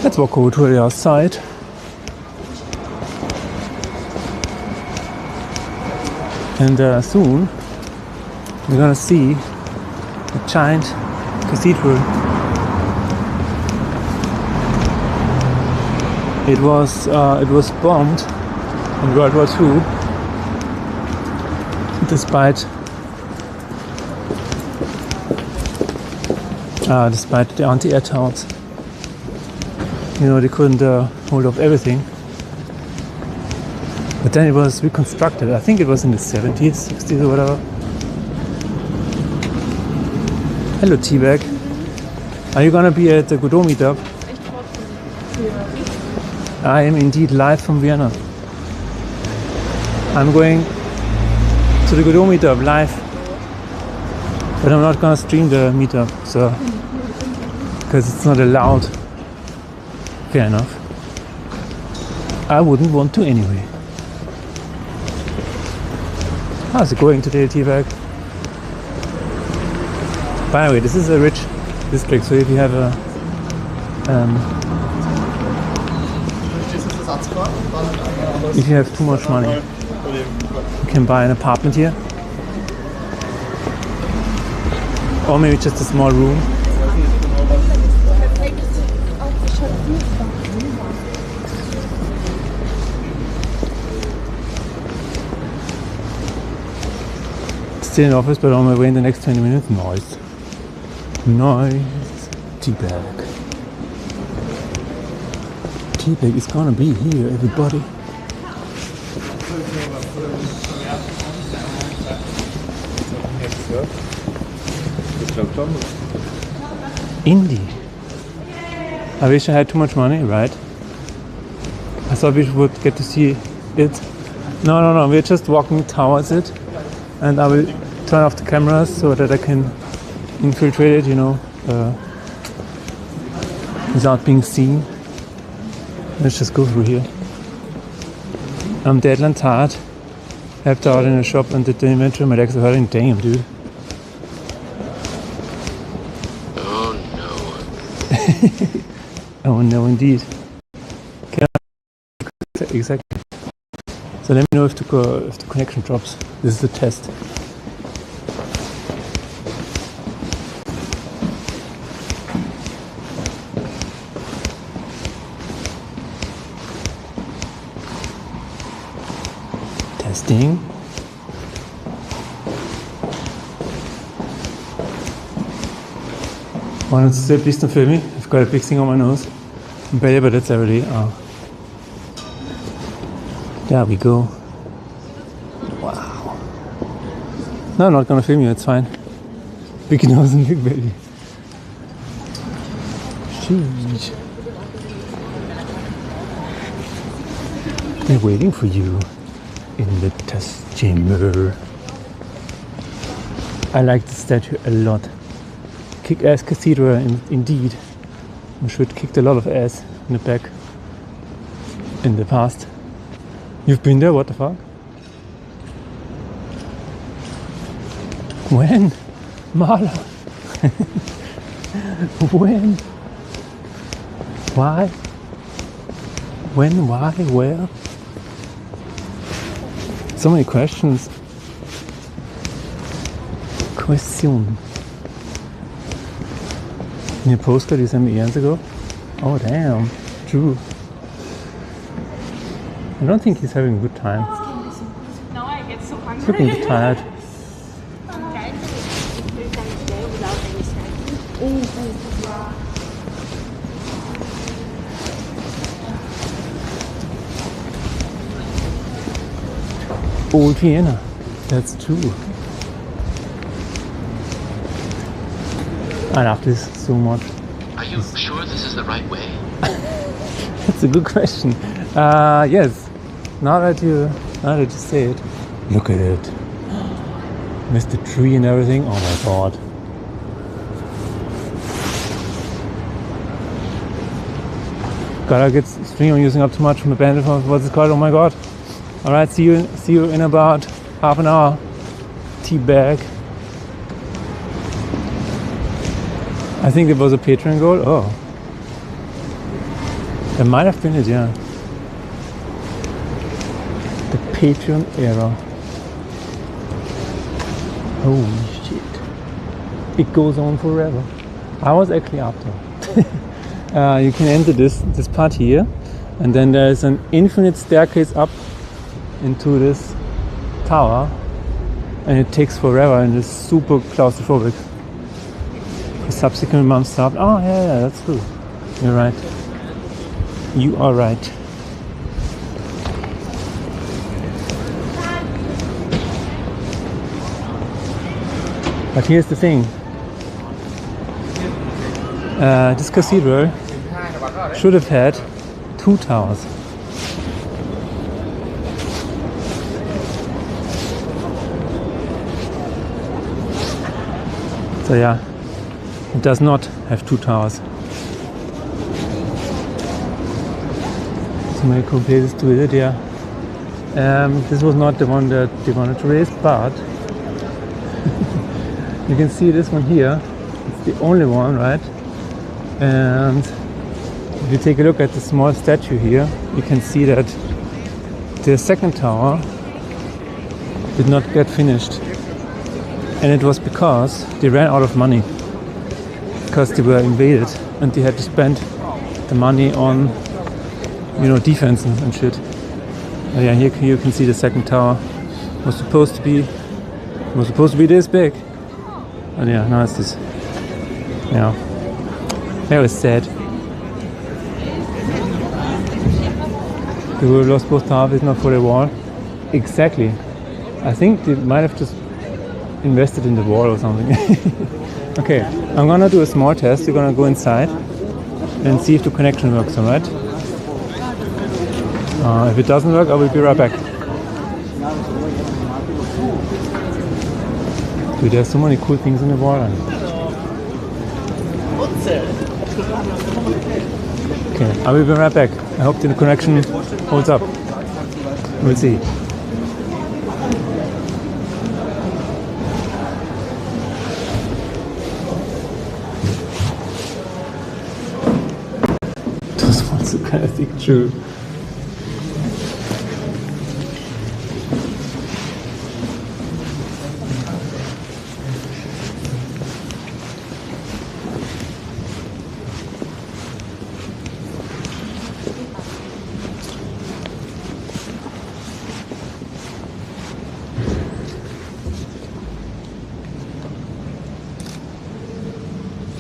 Speaker 1: Let's walk over to the outside. And soon we're gonna see a giant cathedral. It was bombed in World War II. despite the anti-air towers. You know, they couldn't hold off everything. But then it was reconstructed. I think it was in the 70s, 60s or whatever. Hello, Teabag. Are you gonna be at the Godot Meetup? I am indeed live from Vienna. I'm going to the Godot Meetup live. But I'm not gonna stream the meetup, so because it's not allowed. Fair enough. I wouldn't want to anyway. How's it going today, T-Bag? By the way, this is a rich district, so if you have a if you have too much money, you can buy an apartment here. Or maybe just a small room. Still in office, but on my way in the next 20 minutes. Nice. Nice. Teabag. Teabag is gonna be here, everybody. Indie. I wish I had too much money, right? I thought we would get to see it. No, we're just walking towards it, and I will turn off the cameras so that I can infiltrate it, you know, without being seen. Let's just go through here. I'm dead and tired. Helped out in a shop and did the inventory. My legs are hurting. Damn, dude. Oh no, indeed. Exactly. So let me know if the connection drops. This is the test. Testing. Wanted to say, please don't film me. I've got a big thing on my nose. But that's already. There we go. Wow. No, I'm not gonna film you. It's fine. Big nose and big belly. Sheesh. They're waiting for you in the test chamber. I like the statue a lot. Kick-ass cathedral, indeed. We should kicked a lot of ass in the back in the past. You've been there? What the fuck? When? Marla? When? Why? When? Why? Where? So many questions. Question. Your postcard you sent me years ago? Oh damn, true. I don't think he's having a good time.
Speaker 3: Now I get so hungry.
Speaker 1: He's looking a bit tired. Old Vienna, that's true. I love this so much.
Speaker 4: Are you sure this is the right way?
Speaker 1: That's a good question. Yes. Now that you say it. Look at it. Missed the tree and everything. Oh my god. God, I get string on using up too much from the bandit. What's it called? Oh my god. Alright, see you in about half an hour. Teabag. I think it was a Patreon goal. Oh. There might have been it, yeah. The Patreon era. Holy shit. It goes on forever. I was actually after. You can enter this part here, and then there's an infinite staircase up into this tower. and it takes forever and it's super claustrophobic. The subsequent months stopped. Oh yeah, that's true. You're right. You are right. But here's the thing. This cathedral should have had 2 towers. So yeah, it does not have 2 towers. So many cool places to visit, yeah. This was not the one that they wanted to raise, but you can see this one here. It's the only one, right? And if you take a look at the small statue here, you can see that the second tower did not get finished. And it was because they ran out of money. Because they were invaded and they had to spend the money on, you know, defense and shit. And yeah, here you can see the second tower was supposed to be this big. And yeah, now it's this. Yeah. That was sad. They would have lost both towers if not for the wall. Exactly. I think they might have just invested in the wall or something. Okay, I'm gonna do a small test. We're gonna go inside and see if the connection works, alright? If it doesn't work, I will be right back. Dude, there's so many cool things in the wall. Okay, I will be right back. I hope the connection holds up. We'll see. Das war so geistig true.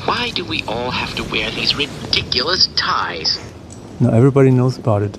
Speaker 4: Why do we all have to wear these ridiculous ties?
Speaker 1: Now everybody knows about it.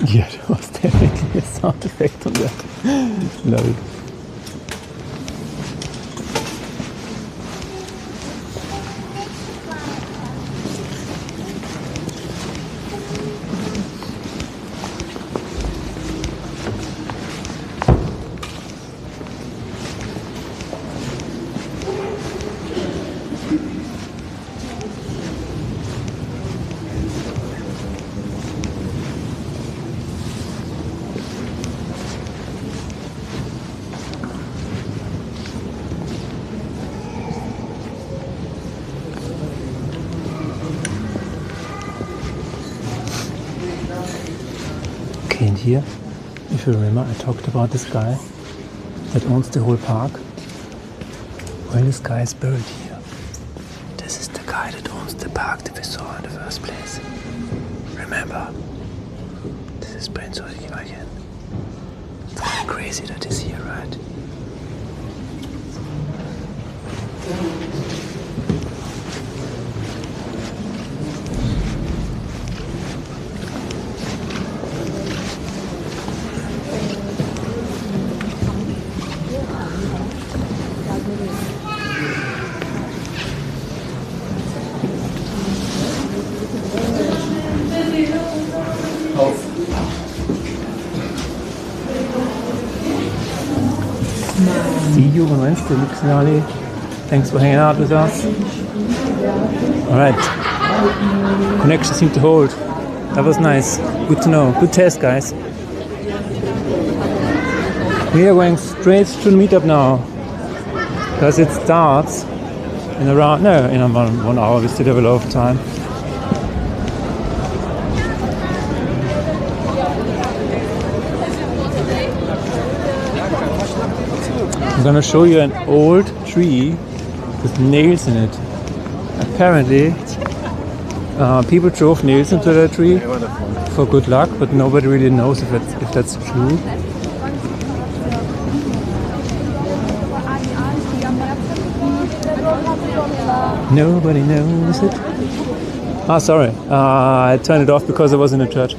Speaker 1: Yeah, there was definitely a sound effect on that. Love it. Okay, and here, if you remember, I talked about this guy that owns the whole park. Well, this guy is buried here. This is the guy that owns the park that we saw in the first place. Remember? This is Prince again. It's crazy that he's here, right? See you on Wednesday, Luxinali. Thanks for hanging out with us. Alright. Connection seemed to hold. That was nice. Good to know. Good test, guys. We are going straight to the meetup now because it starts in around in about 1 hour. We still have a lot of time. I'm gonna show you an old tree with nails in it. Apparently, people drove nails into the tree for good luck, but nobody really knows if that's true. Nobody knows it. Ah, sorry. I turned it off because I was in a church.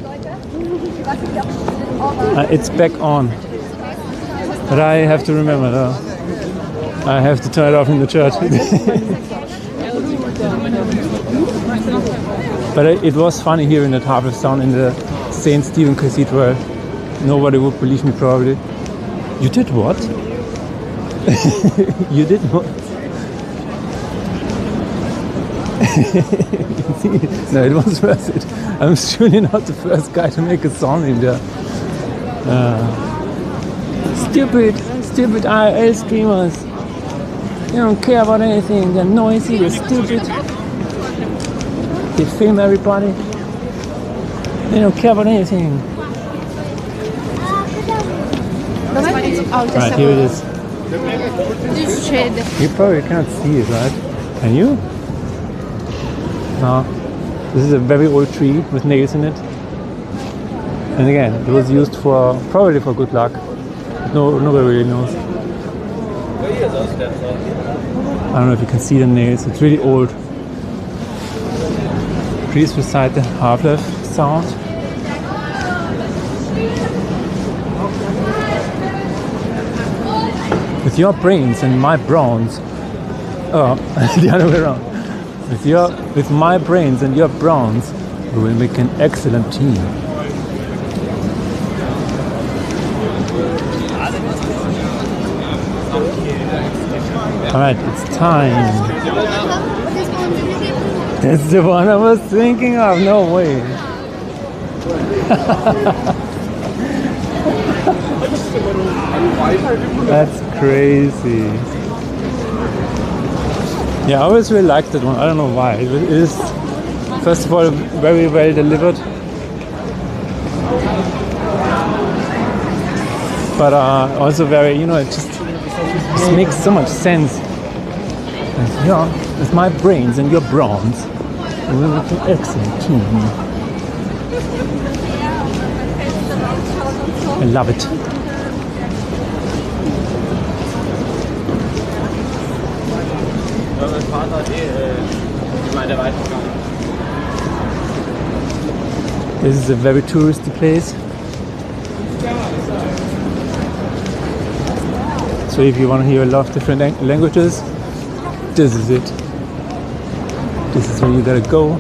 Speaker 1: It's back on. But I have to remember though. I have to turn it off in the church. But it was funny here in that harvest town in the St. Stephen Cathedral. Nobody would believe me probably. You did what? You did what? No, it was worth it. I'm surely not the first guy to make a song in there. Stupid IRL streamers. They don't care about anything. They're noisy, they're stupid. They film everybody. They don't care about anything. Right, here it is. You probably can't see it, right? Can you? No. This is a very old tree with nails in it. And again, it was used probably for good luck. Nobody really knows. I don't know if you can see the nails. It's really old. Please recite the Half-Life sound. With your brains and my bronze. Oh, the other way around. With my brains and your bronze, we will make an excellent team. Alright, it's time. It's the one I was thinking of. No way. That's crazy. Yeah, I always really liked that one. I don't know why. It is, first of all, very well delivered. But also very, it just makes so much sense. And, with my brains and your bronze, we will make an excellent team. I love it. This is a very touristy place. So if you want to hear a lot of different languages, this is it. This is where you gotta go.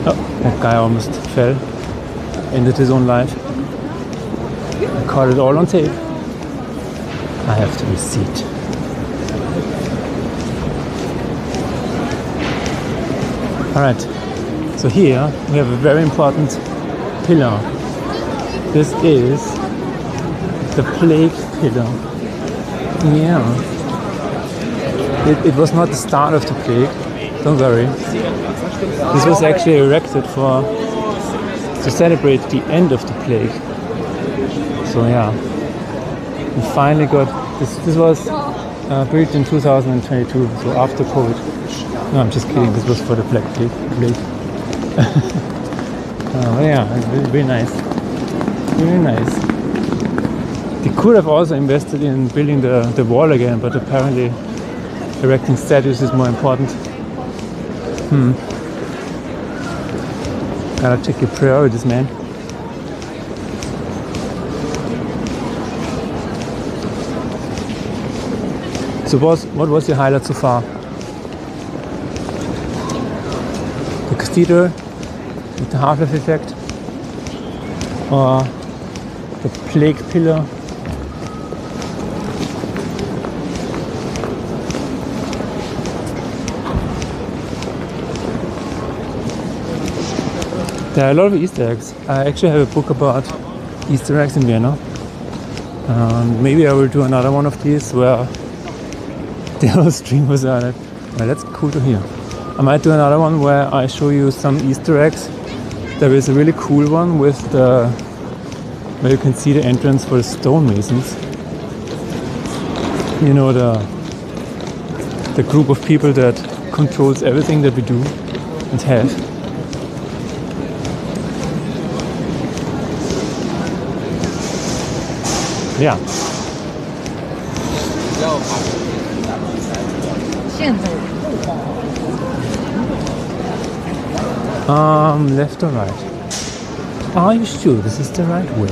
Speaker 1: Oh, that guy almost fell. Ended his own life. I caught it all on tape. I have the receipt. Alright, so here we have a very important pillar. This is the plague pillar. Yeah. It was not the start of the plague, don't worry. This was actually erected to celebrate the end of the plague. So yeah, we finally got this. This was built in 2022, so after COVID. No, I'm just kidding. This was for the Black Plague. Yeah, it's very nice. Very nice. They could have also invested in building the wall again, but apparently erecting statues is more important. Gotta check your priorities, man. So what was your highlight so far? The cathedral with the Half-Life effect? Or the plague pillar? There are a lot of Easter eggs. I actually have a book about Easter eggs in Vienna. Maybe I will do another one of these where the whole streamers are it. Well, that's cool to hear. I might do another one where I show you some Easter eggs. There is a really cool one with where you can see the entrance for the stonemasons. You know, the group of people that controls everything that we do and have. Yeah. Left or right? Are you sure this is the right way?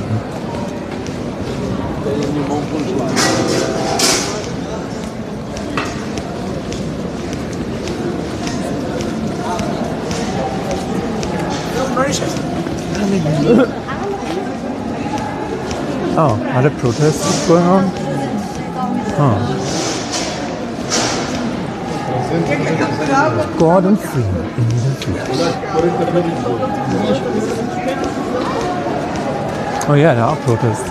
Speaker 1: Oh, are there protests going on? Oh. Gordon Free in the future. Oh yeah, there are protests.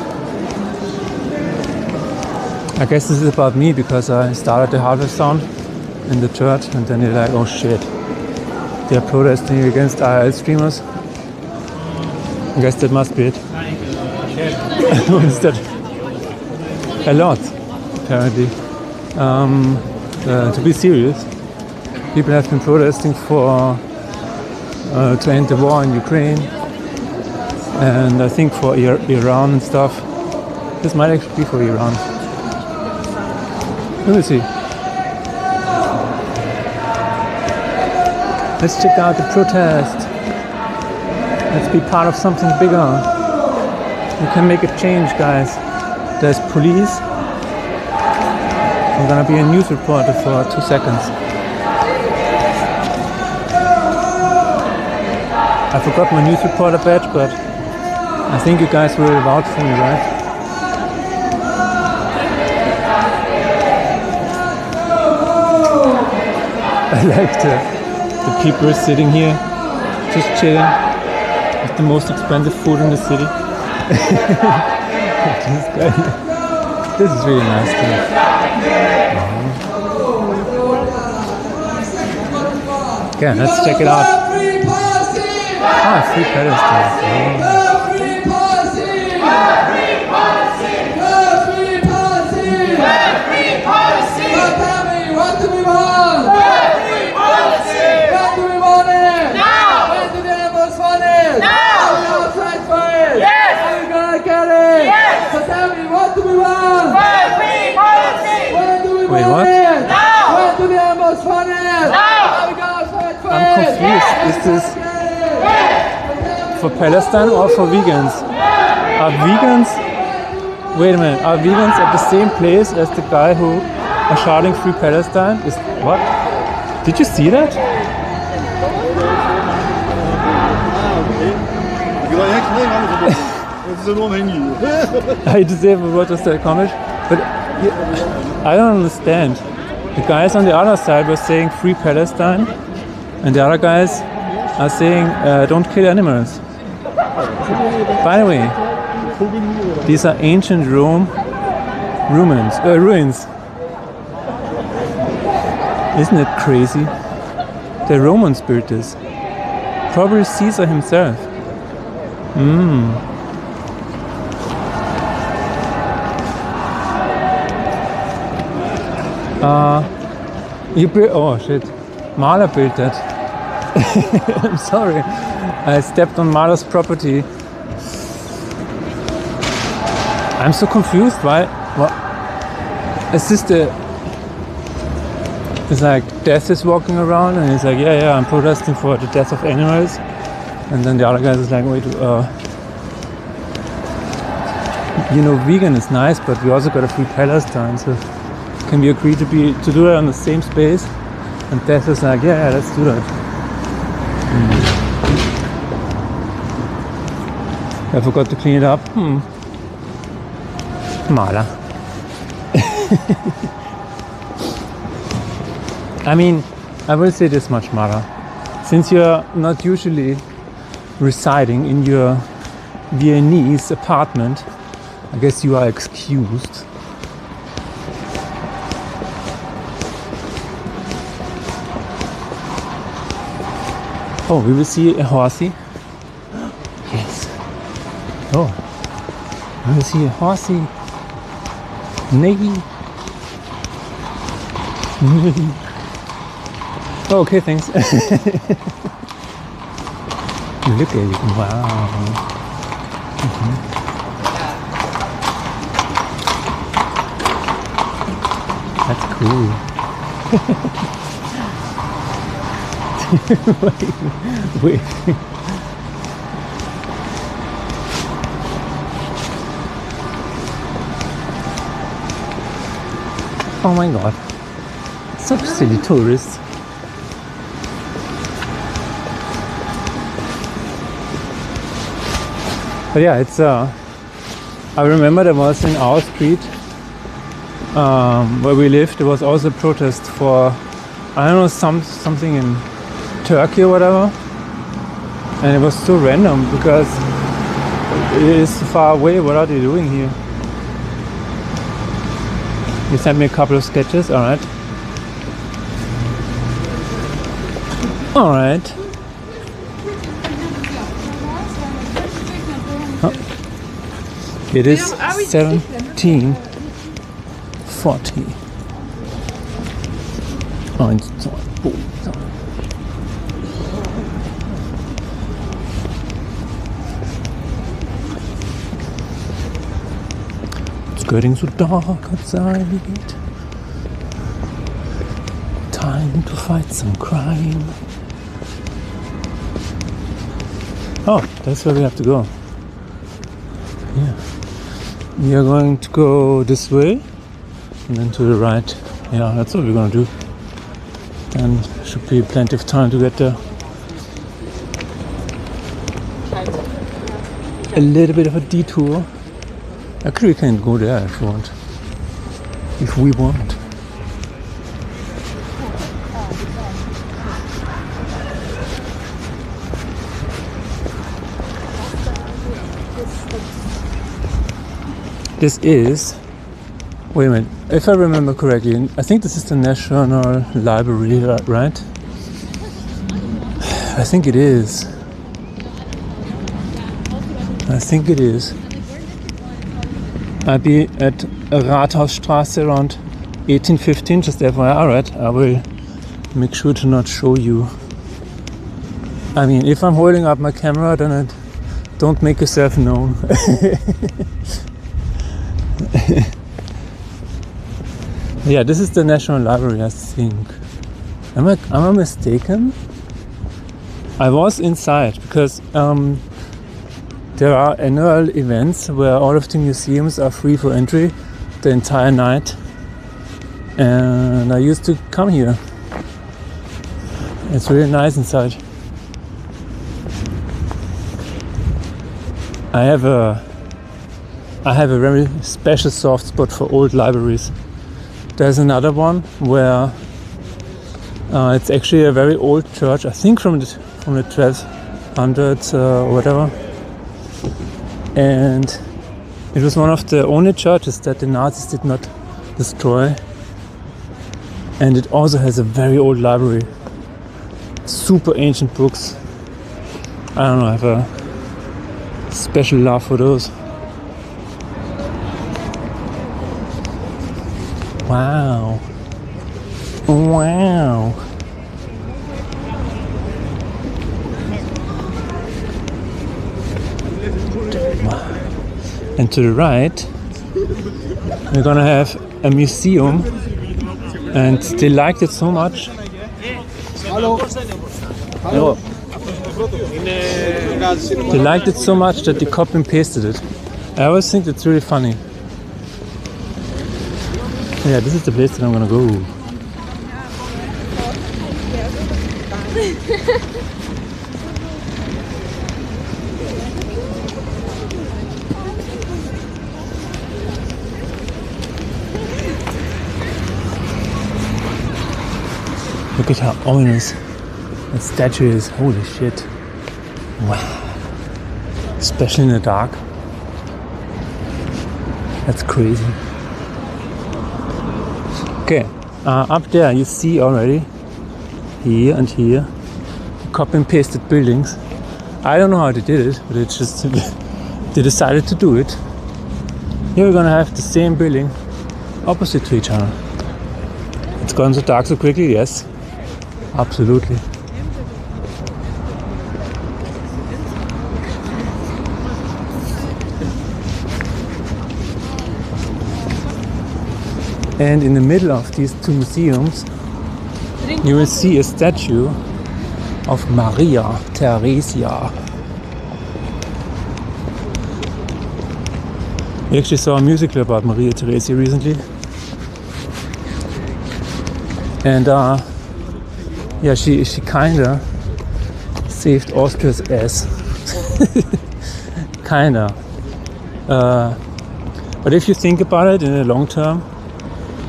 Speaker 1: I guess this is about me because I started the hardware sound in the church and then they're like, oh shit, they're protesting against IRL streamers. I guess that must be it. Is that a lot, apparently. To be serious, people have been protesting to end the war in Ukraine, and I think for Iran and stuff. This might actually be for Iran. Let me see. Let's check out the protest. Let's be part of something bigger. We can make a change, guys. There's police. I'm gonna be a news reporter for 2 seconds. I forgot my news reporter badge, but I think you guys will vouch for me, right? I like the people sitting here, just chilling, with the most expensive food in the city. This is really nice too. Okay, let's check it out. Ah, free pedestals.
Speaker 2: What do we want? What do we want it? Now! When do the animals want it? Now! Are we gonna fight for it? Yes! Are we gonna get it? Yes! So tell me, what do we want? Free policy! When do we want it? Now! When do the animals want it? Now! Are we gonna fight for it?
Speaker 1: I'm confused. Is this for Palestine or for vegans? Are vegans... Wait a minute. Are vegans at the same place as the guy who are shouting Free Palestine? Is what? Did you see that? I disabled what was that comment, but I don't understand. The guys on the other side were saying Free Palestine, and the other guys are saying don't kill animals. By the way, these are ancient ruins. Isn't it crazy? The Romans built this. Probably Caesar himself. Oh shit. Mahler built that. I'm sorry. I stepped on Mahler's property. I'm so confused. Why? What? Is this it's like Death is walking around and he's like, yeah, I'm protesting for the death of animals. And then the other guy is like, wait, vegan is nice, but we also got a Free Palestine, so can we agree to do it on the same space? And Death is like, yeah, let's do that. I forgot to clean it up. Mahler. I mean, I will say this much, Mara. Since you're not usually residing in your Viennese apartment, I guess you are excused. Oh, we will see a horsey. Yes. Oh, we will see a horsey. Neigh. Oh, okay, thanks. Look at it. Wow. That's cool. wait. Oh my god. Such silly tourists. But yeah, it's I remember there was in our street where we lived, there was also a protest for, I don't know, something in Turkey or whatever, and it was so random because it is so far away. What are they doing here? You sent me a couple of sketches. All right. All right. Oh. It is 17:40. It's getting so dark outside. Time to fight some crime. Oh, that's where we have to go. Yeah. We are going to go this way and then to the right. Yeah, that's what we're gonna do. And should be plenty of time to get there. A little bit of a detour. Actually, we can go there if we want. If we want. This is, wait a minute, if I remember correctly, I think this is the National Library, right? I think it is. I think it is. I'll be at Rathausstraße around 1815, just FYI. Alright, I will make sure to not show you. I mean, if I'm holding up my camera, then don't make yourself known. Yeah, this is the National Library, I think. Am I mistaken? I was inside because there are annual events where all of the museums are free for entry the entire night, and I used to come here. It's really nice inside. I have a very special soft spot for old libraries. There's another one where it's actually a very old church, I think from the 1200s or whatever. And it was one of the only churches that the Nazis did not destroy. And it also has a very old library. Super ancient books. I don't know, I have a special love for those. Wow. Wow. And to the right, we're gonna have a museum, and they liked it so much. Hello. Hello. They liked it so much that they copy and pasted it. I always think it's really funny. Yeah, this is the place that I'm gonna go. Look at how ominous that statue is. Holy shit. Wow. especially in the dark. That's crazy. Okay, up there you see already, here and here, copy and pasted buildings. I don't know how they did it, but it's just they decided to do it. Here we're gonna have the same building opposite to each other. It's gone so dark so quickly, yes, absolutely. And in the middle of these two museums, you will see a statue of Maria Theresia. We actually saw a musical about Maria Theresia recently. And yeah, she kinda saved Austria's ass. Kinda. But if you think about it in the long term,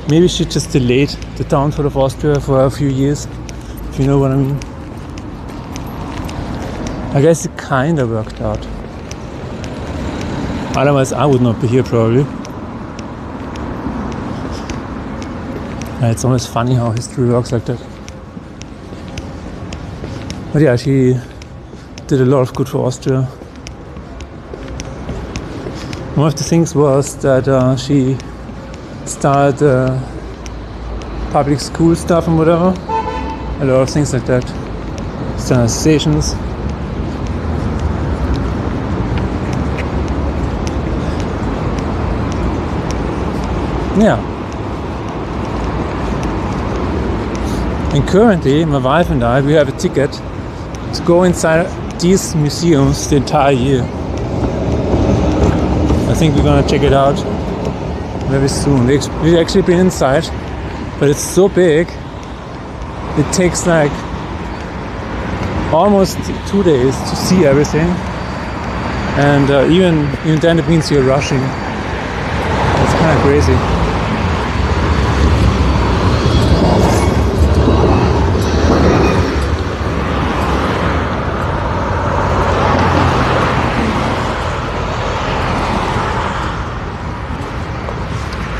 Speaker 1: maybe she just delayed the downfall of Austria for a few years, if you know what I mean. I guess it kinda worked out. Otherwise I would not be here probably. It's always funny how history works like that. But yeah, she did a lot of good for Austria. One of the things was that she started public school stuff and whatever. A lot of things like that. Standardizations. Yeah. And currently, my wife and I, we have a ticket to go inside these museums the entire year. I think we're gonna check it out very soon. We've actually been inside, but it's so big. It takes like almost 2 days to see everything, and even then it means you're rushing. It's kind of crazy.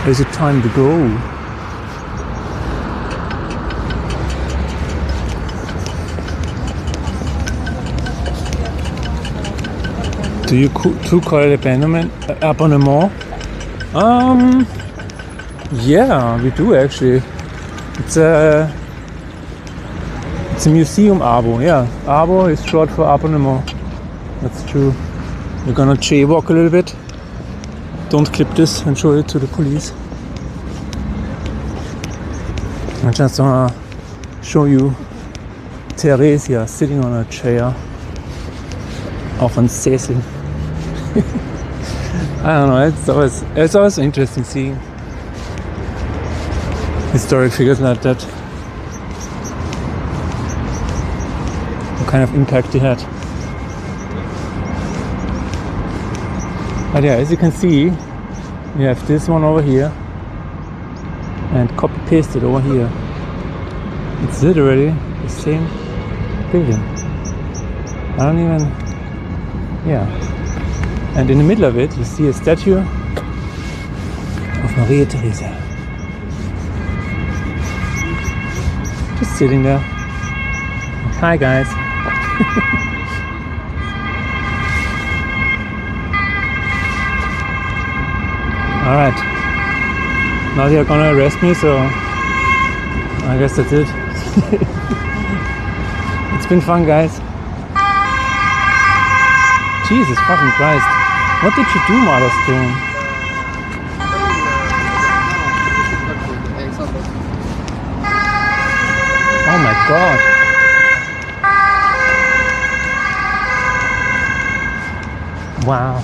Speaker 1: Is it time to go? Do you too call it abandonment? Abonnement? Yeah, we do actually. It's a museum abo. Yeah, abo is short for abonnement. That's true. We're gonna jaywalk a little bit. Don't clip this and show it to the police. I just wanna show you Theresia sitting on a chair auf ein Sessel. I don't know, it's always interesting seeing historic figures like that. What kind of impact they had. But yeah, as you can see, we have this one over here and copy pasted over here. It's literally the same building. I don't even, yeah. And in the middle of it, you see a statue of Maria Theresia. Just sitting there. Hi guys. Alright, now they are gonna arrest me, so I guess that's it. It's been fun, guys. Jesus fucking Christ. What did you do, Mother Stone? Oh my god. Wow.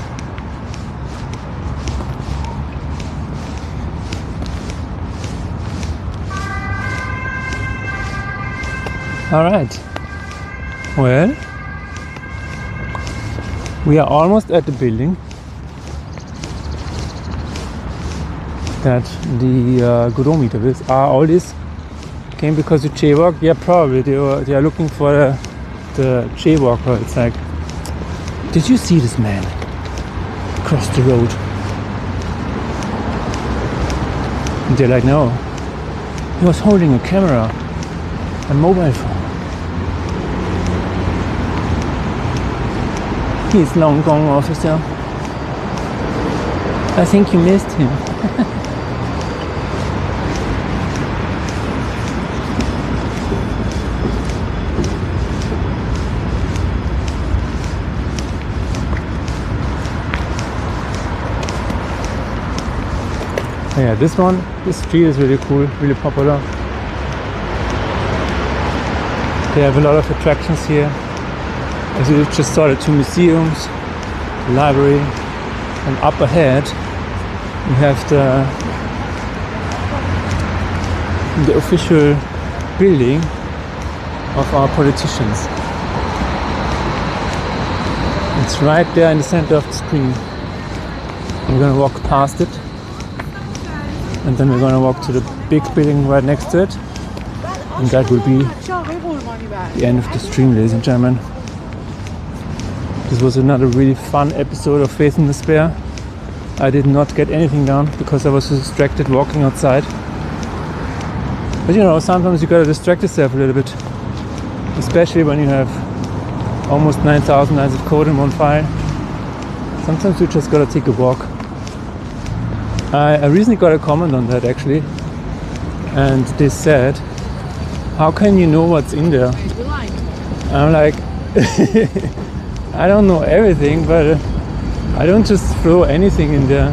Speaker 1: All right, well, we are almost at the building that the Godot Meetup is. All this came because you jaywalk? Yeah, probably they are looking for the jaywalker. It's like Did you see this man cross the road? And they're like, no. He was holding a camera, a mobile phone. He's long gone, officer. I think you missed him. Yeah, this street is really cool, really popular. They have a lot of attractions here. As you just saw, the 2 museums, the library, and up ahead we have the official building of our politicians. It's right there in the center of the screen. We're gonna walk past it. And then we're going to walk to the big building right next to it. And that will be the end of the stream, ladies and gentlemen. This was another really fun episode of Faith in Despair. I did not get anything done because I was distracted walking outside. But you know, sometimes you gotta distract yourself a little bit. Especially when you have almost 9,000 lines of code in one file. Sometimes you just gotta take a walk. I recently got a comment on that actually, and they said, how can you know what's in there? I'm like, I don't know everything, but I don't just throw anything in there.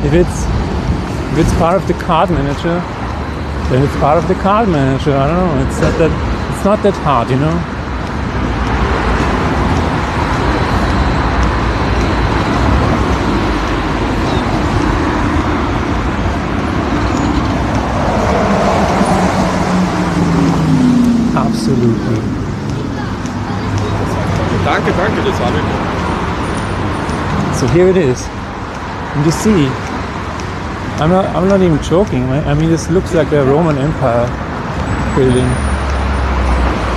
Speaker 1: If it's part of the card manager, then it's part of the card manager. I don't know, it's not that hard, you know? Absolutely.
Speaker 5: Danke, das war wirklich.
Speaker 1: So here it is. And you see, I'm not even joking. I mean, this looks like a Roman Empire building.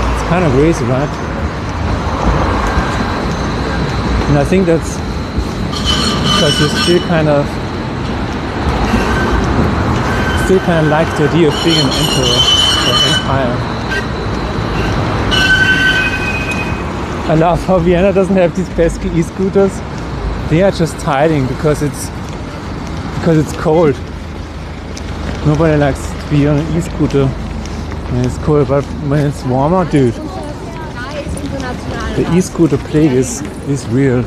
Speaker 1: It's kind of crazy, right? And I think that's because you still kind of like the idea of being an emperor or empire. I love how Vienna doesn't have these pesky e-scooters. They are just hiding because it's cold. Nobody likes to be on an e-scooter when it's cold, but when it's warmer, dude, the e-scooter plague is real.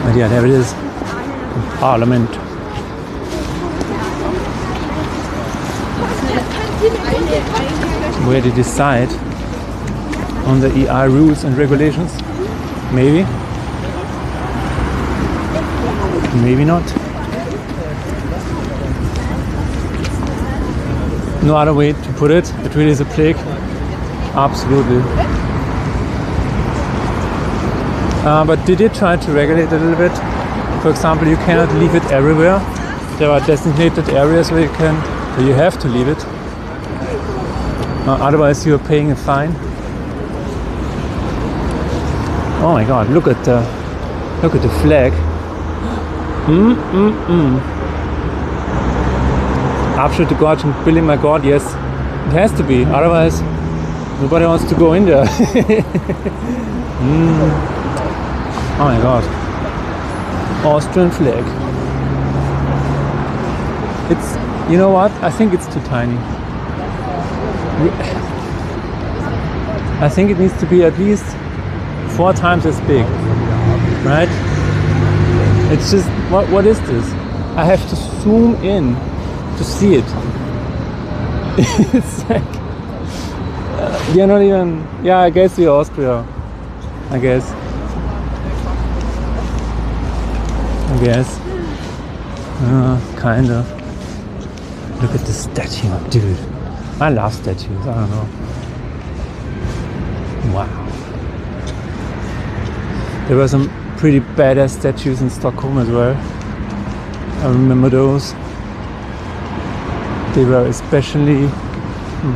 Speaker 1: And yeah, there it is, Parliament. Where they decide on the EI rules and regulations. Maybe. Maybe not. No other way to put it. It really is a plague. Absolutely. But they did try to regulate a little bit. For example, you cannot leave it everywhere. There are designated areas where you have to leave it. Otherwise you are paying a fine. Oh my god, look at the flag. Absolute gorgeous building, my god, yes. It has to be, otherwise nobody wants to go in there. Oh my god. Austrian flag. It's, you know what? I think it's too tiny. I think it needs to be at least 4 times as big, right? It's just, what is this? I have to zoom in to see it. It's like, you're not even, yeah, I guess we're Austria, I guess. Kind of. Look at the statue, dude. I love statues, I don't know. Wow. There were some pretty badass statues in Stockholm as well. I remember those. They were especially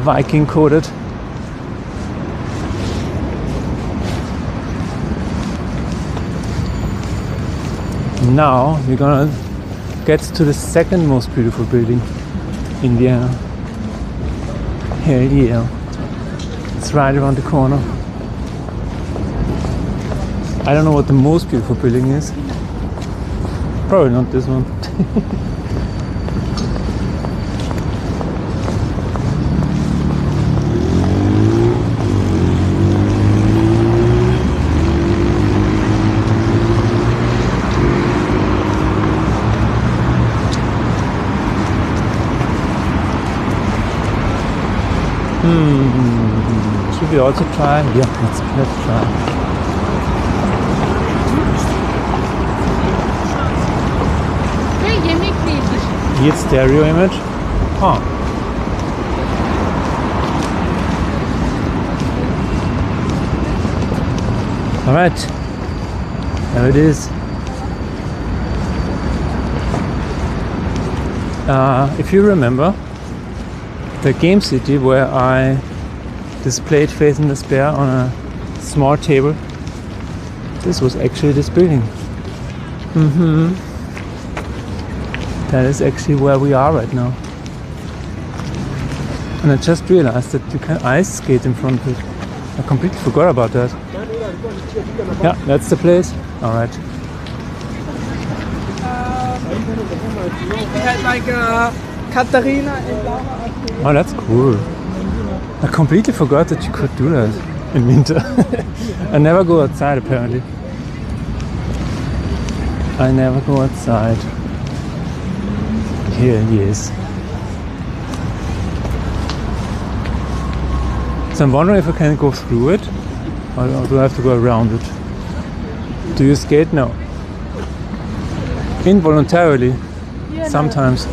Speaker 1: Viking coded. Now we're gonna get to the second most beautiful building in Vienna. Hell yeah. It's right around the corner. I don't know what the most beautiful building is. Probably not this one. Should we also try? Yeah, let's try. Here stereo image. Huh. Alright. There it is. If you remember the game city where I displayed Faith and Despair on a small table, this was actually this building. That is actually where we are right now. And I just realized that you can ice skate in front of it. I completely forgot about that. Yeah, that's the place. Alright.
Speaker 2: We had like Katharina and Laura.
Speaker 1: Oh, that's cool. I completely forgot that you could do that in winter. I never go outside apparently. I never go outside. Here he is. So I'm wondering if I can go through it or do I have to go around it? Do you skate? No. Involuntarily. Sometimes.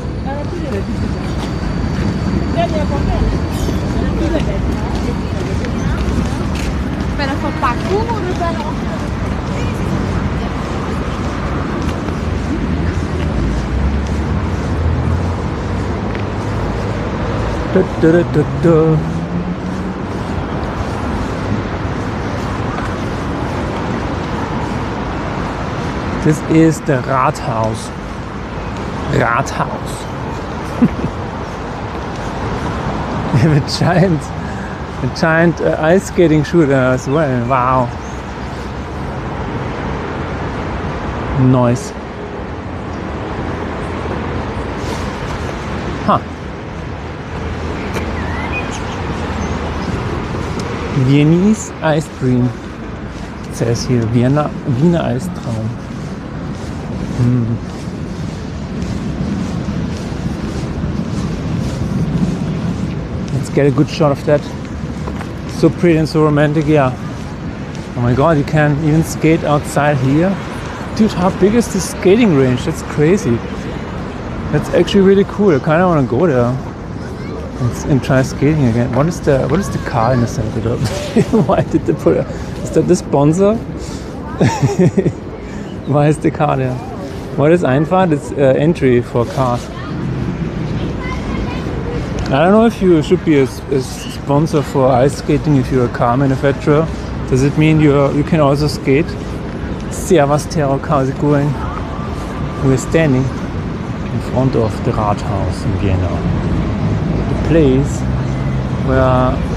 Speaker 3: Better for parkour or better?
Speaker 1: This is the Rathaus. Rathaus. We have a giant ice skating shooter as well. Wow. Nice. Huh. Viennese ice cream. It says here Wiener Eistraum. Let's get a good shot of that. So pretty and so romantic, yeah. Oh my god, you can even skate outside here. Dude, how big is this skating range? That's crazy. That's actually really cool. I kinda wanna go there and try skating again. What is the car in the center though? Why did they put is that the sponsor? Why is the car there? What is Einfahrt? It's entry for cars. I don't know if you should be a sponsor for ice skating if you're a car manufacturer. Does it mean you can also skate? Servus Terok, how's it going? We're standing in front of the Rathaus in Vienna. The place where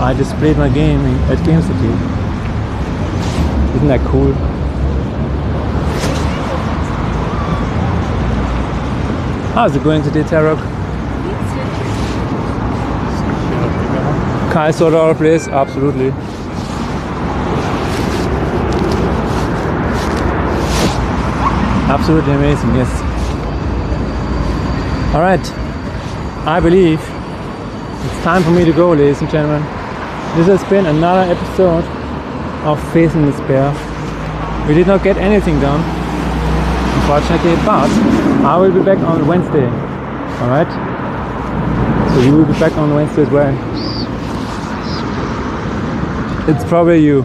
Speaker 1: I displayed my game at Game City. Isn't that cool? How's it going today, Terok? Can I sort out a place? Absolutely. Absolutely amazing, yes. Alright, I believe it's time for me to go, ladies and gentlemen. This has been another episode of Faith and Despair. We did not get anything done, unfortunately, but I will be back on Wednesday. Alright? So you will be back on Wednesday as well. It's probably you.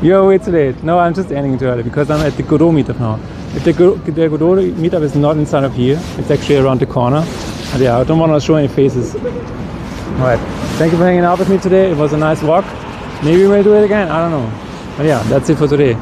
Speaker 1: You're way too late. No, I'm just ending it too early because I'm at the Godot Meetup now. The Godot Meetup is not inside of here. It's actually around the corner. And yeah, I don't want to show any faces. Alright, thank you for hanging out with me today. It was a nice walk. Maybe we'll do it again. I don't know. But yeah, that's it for today.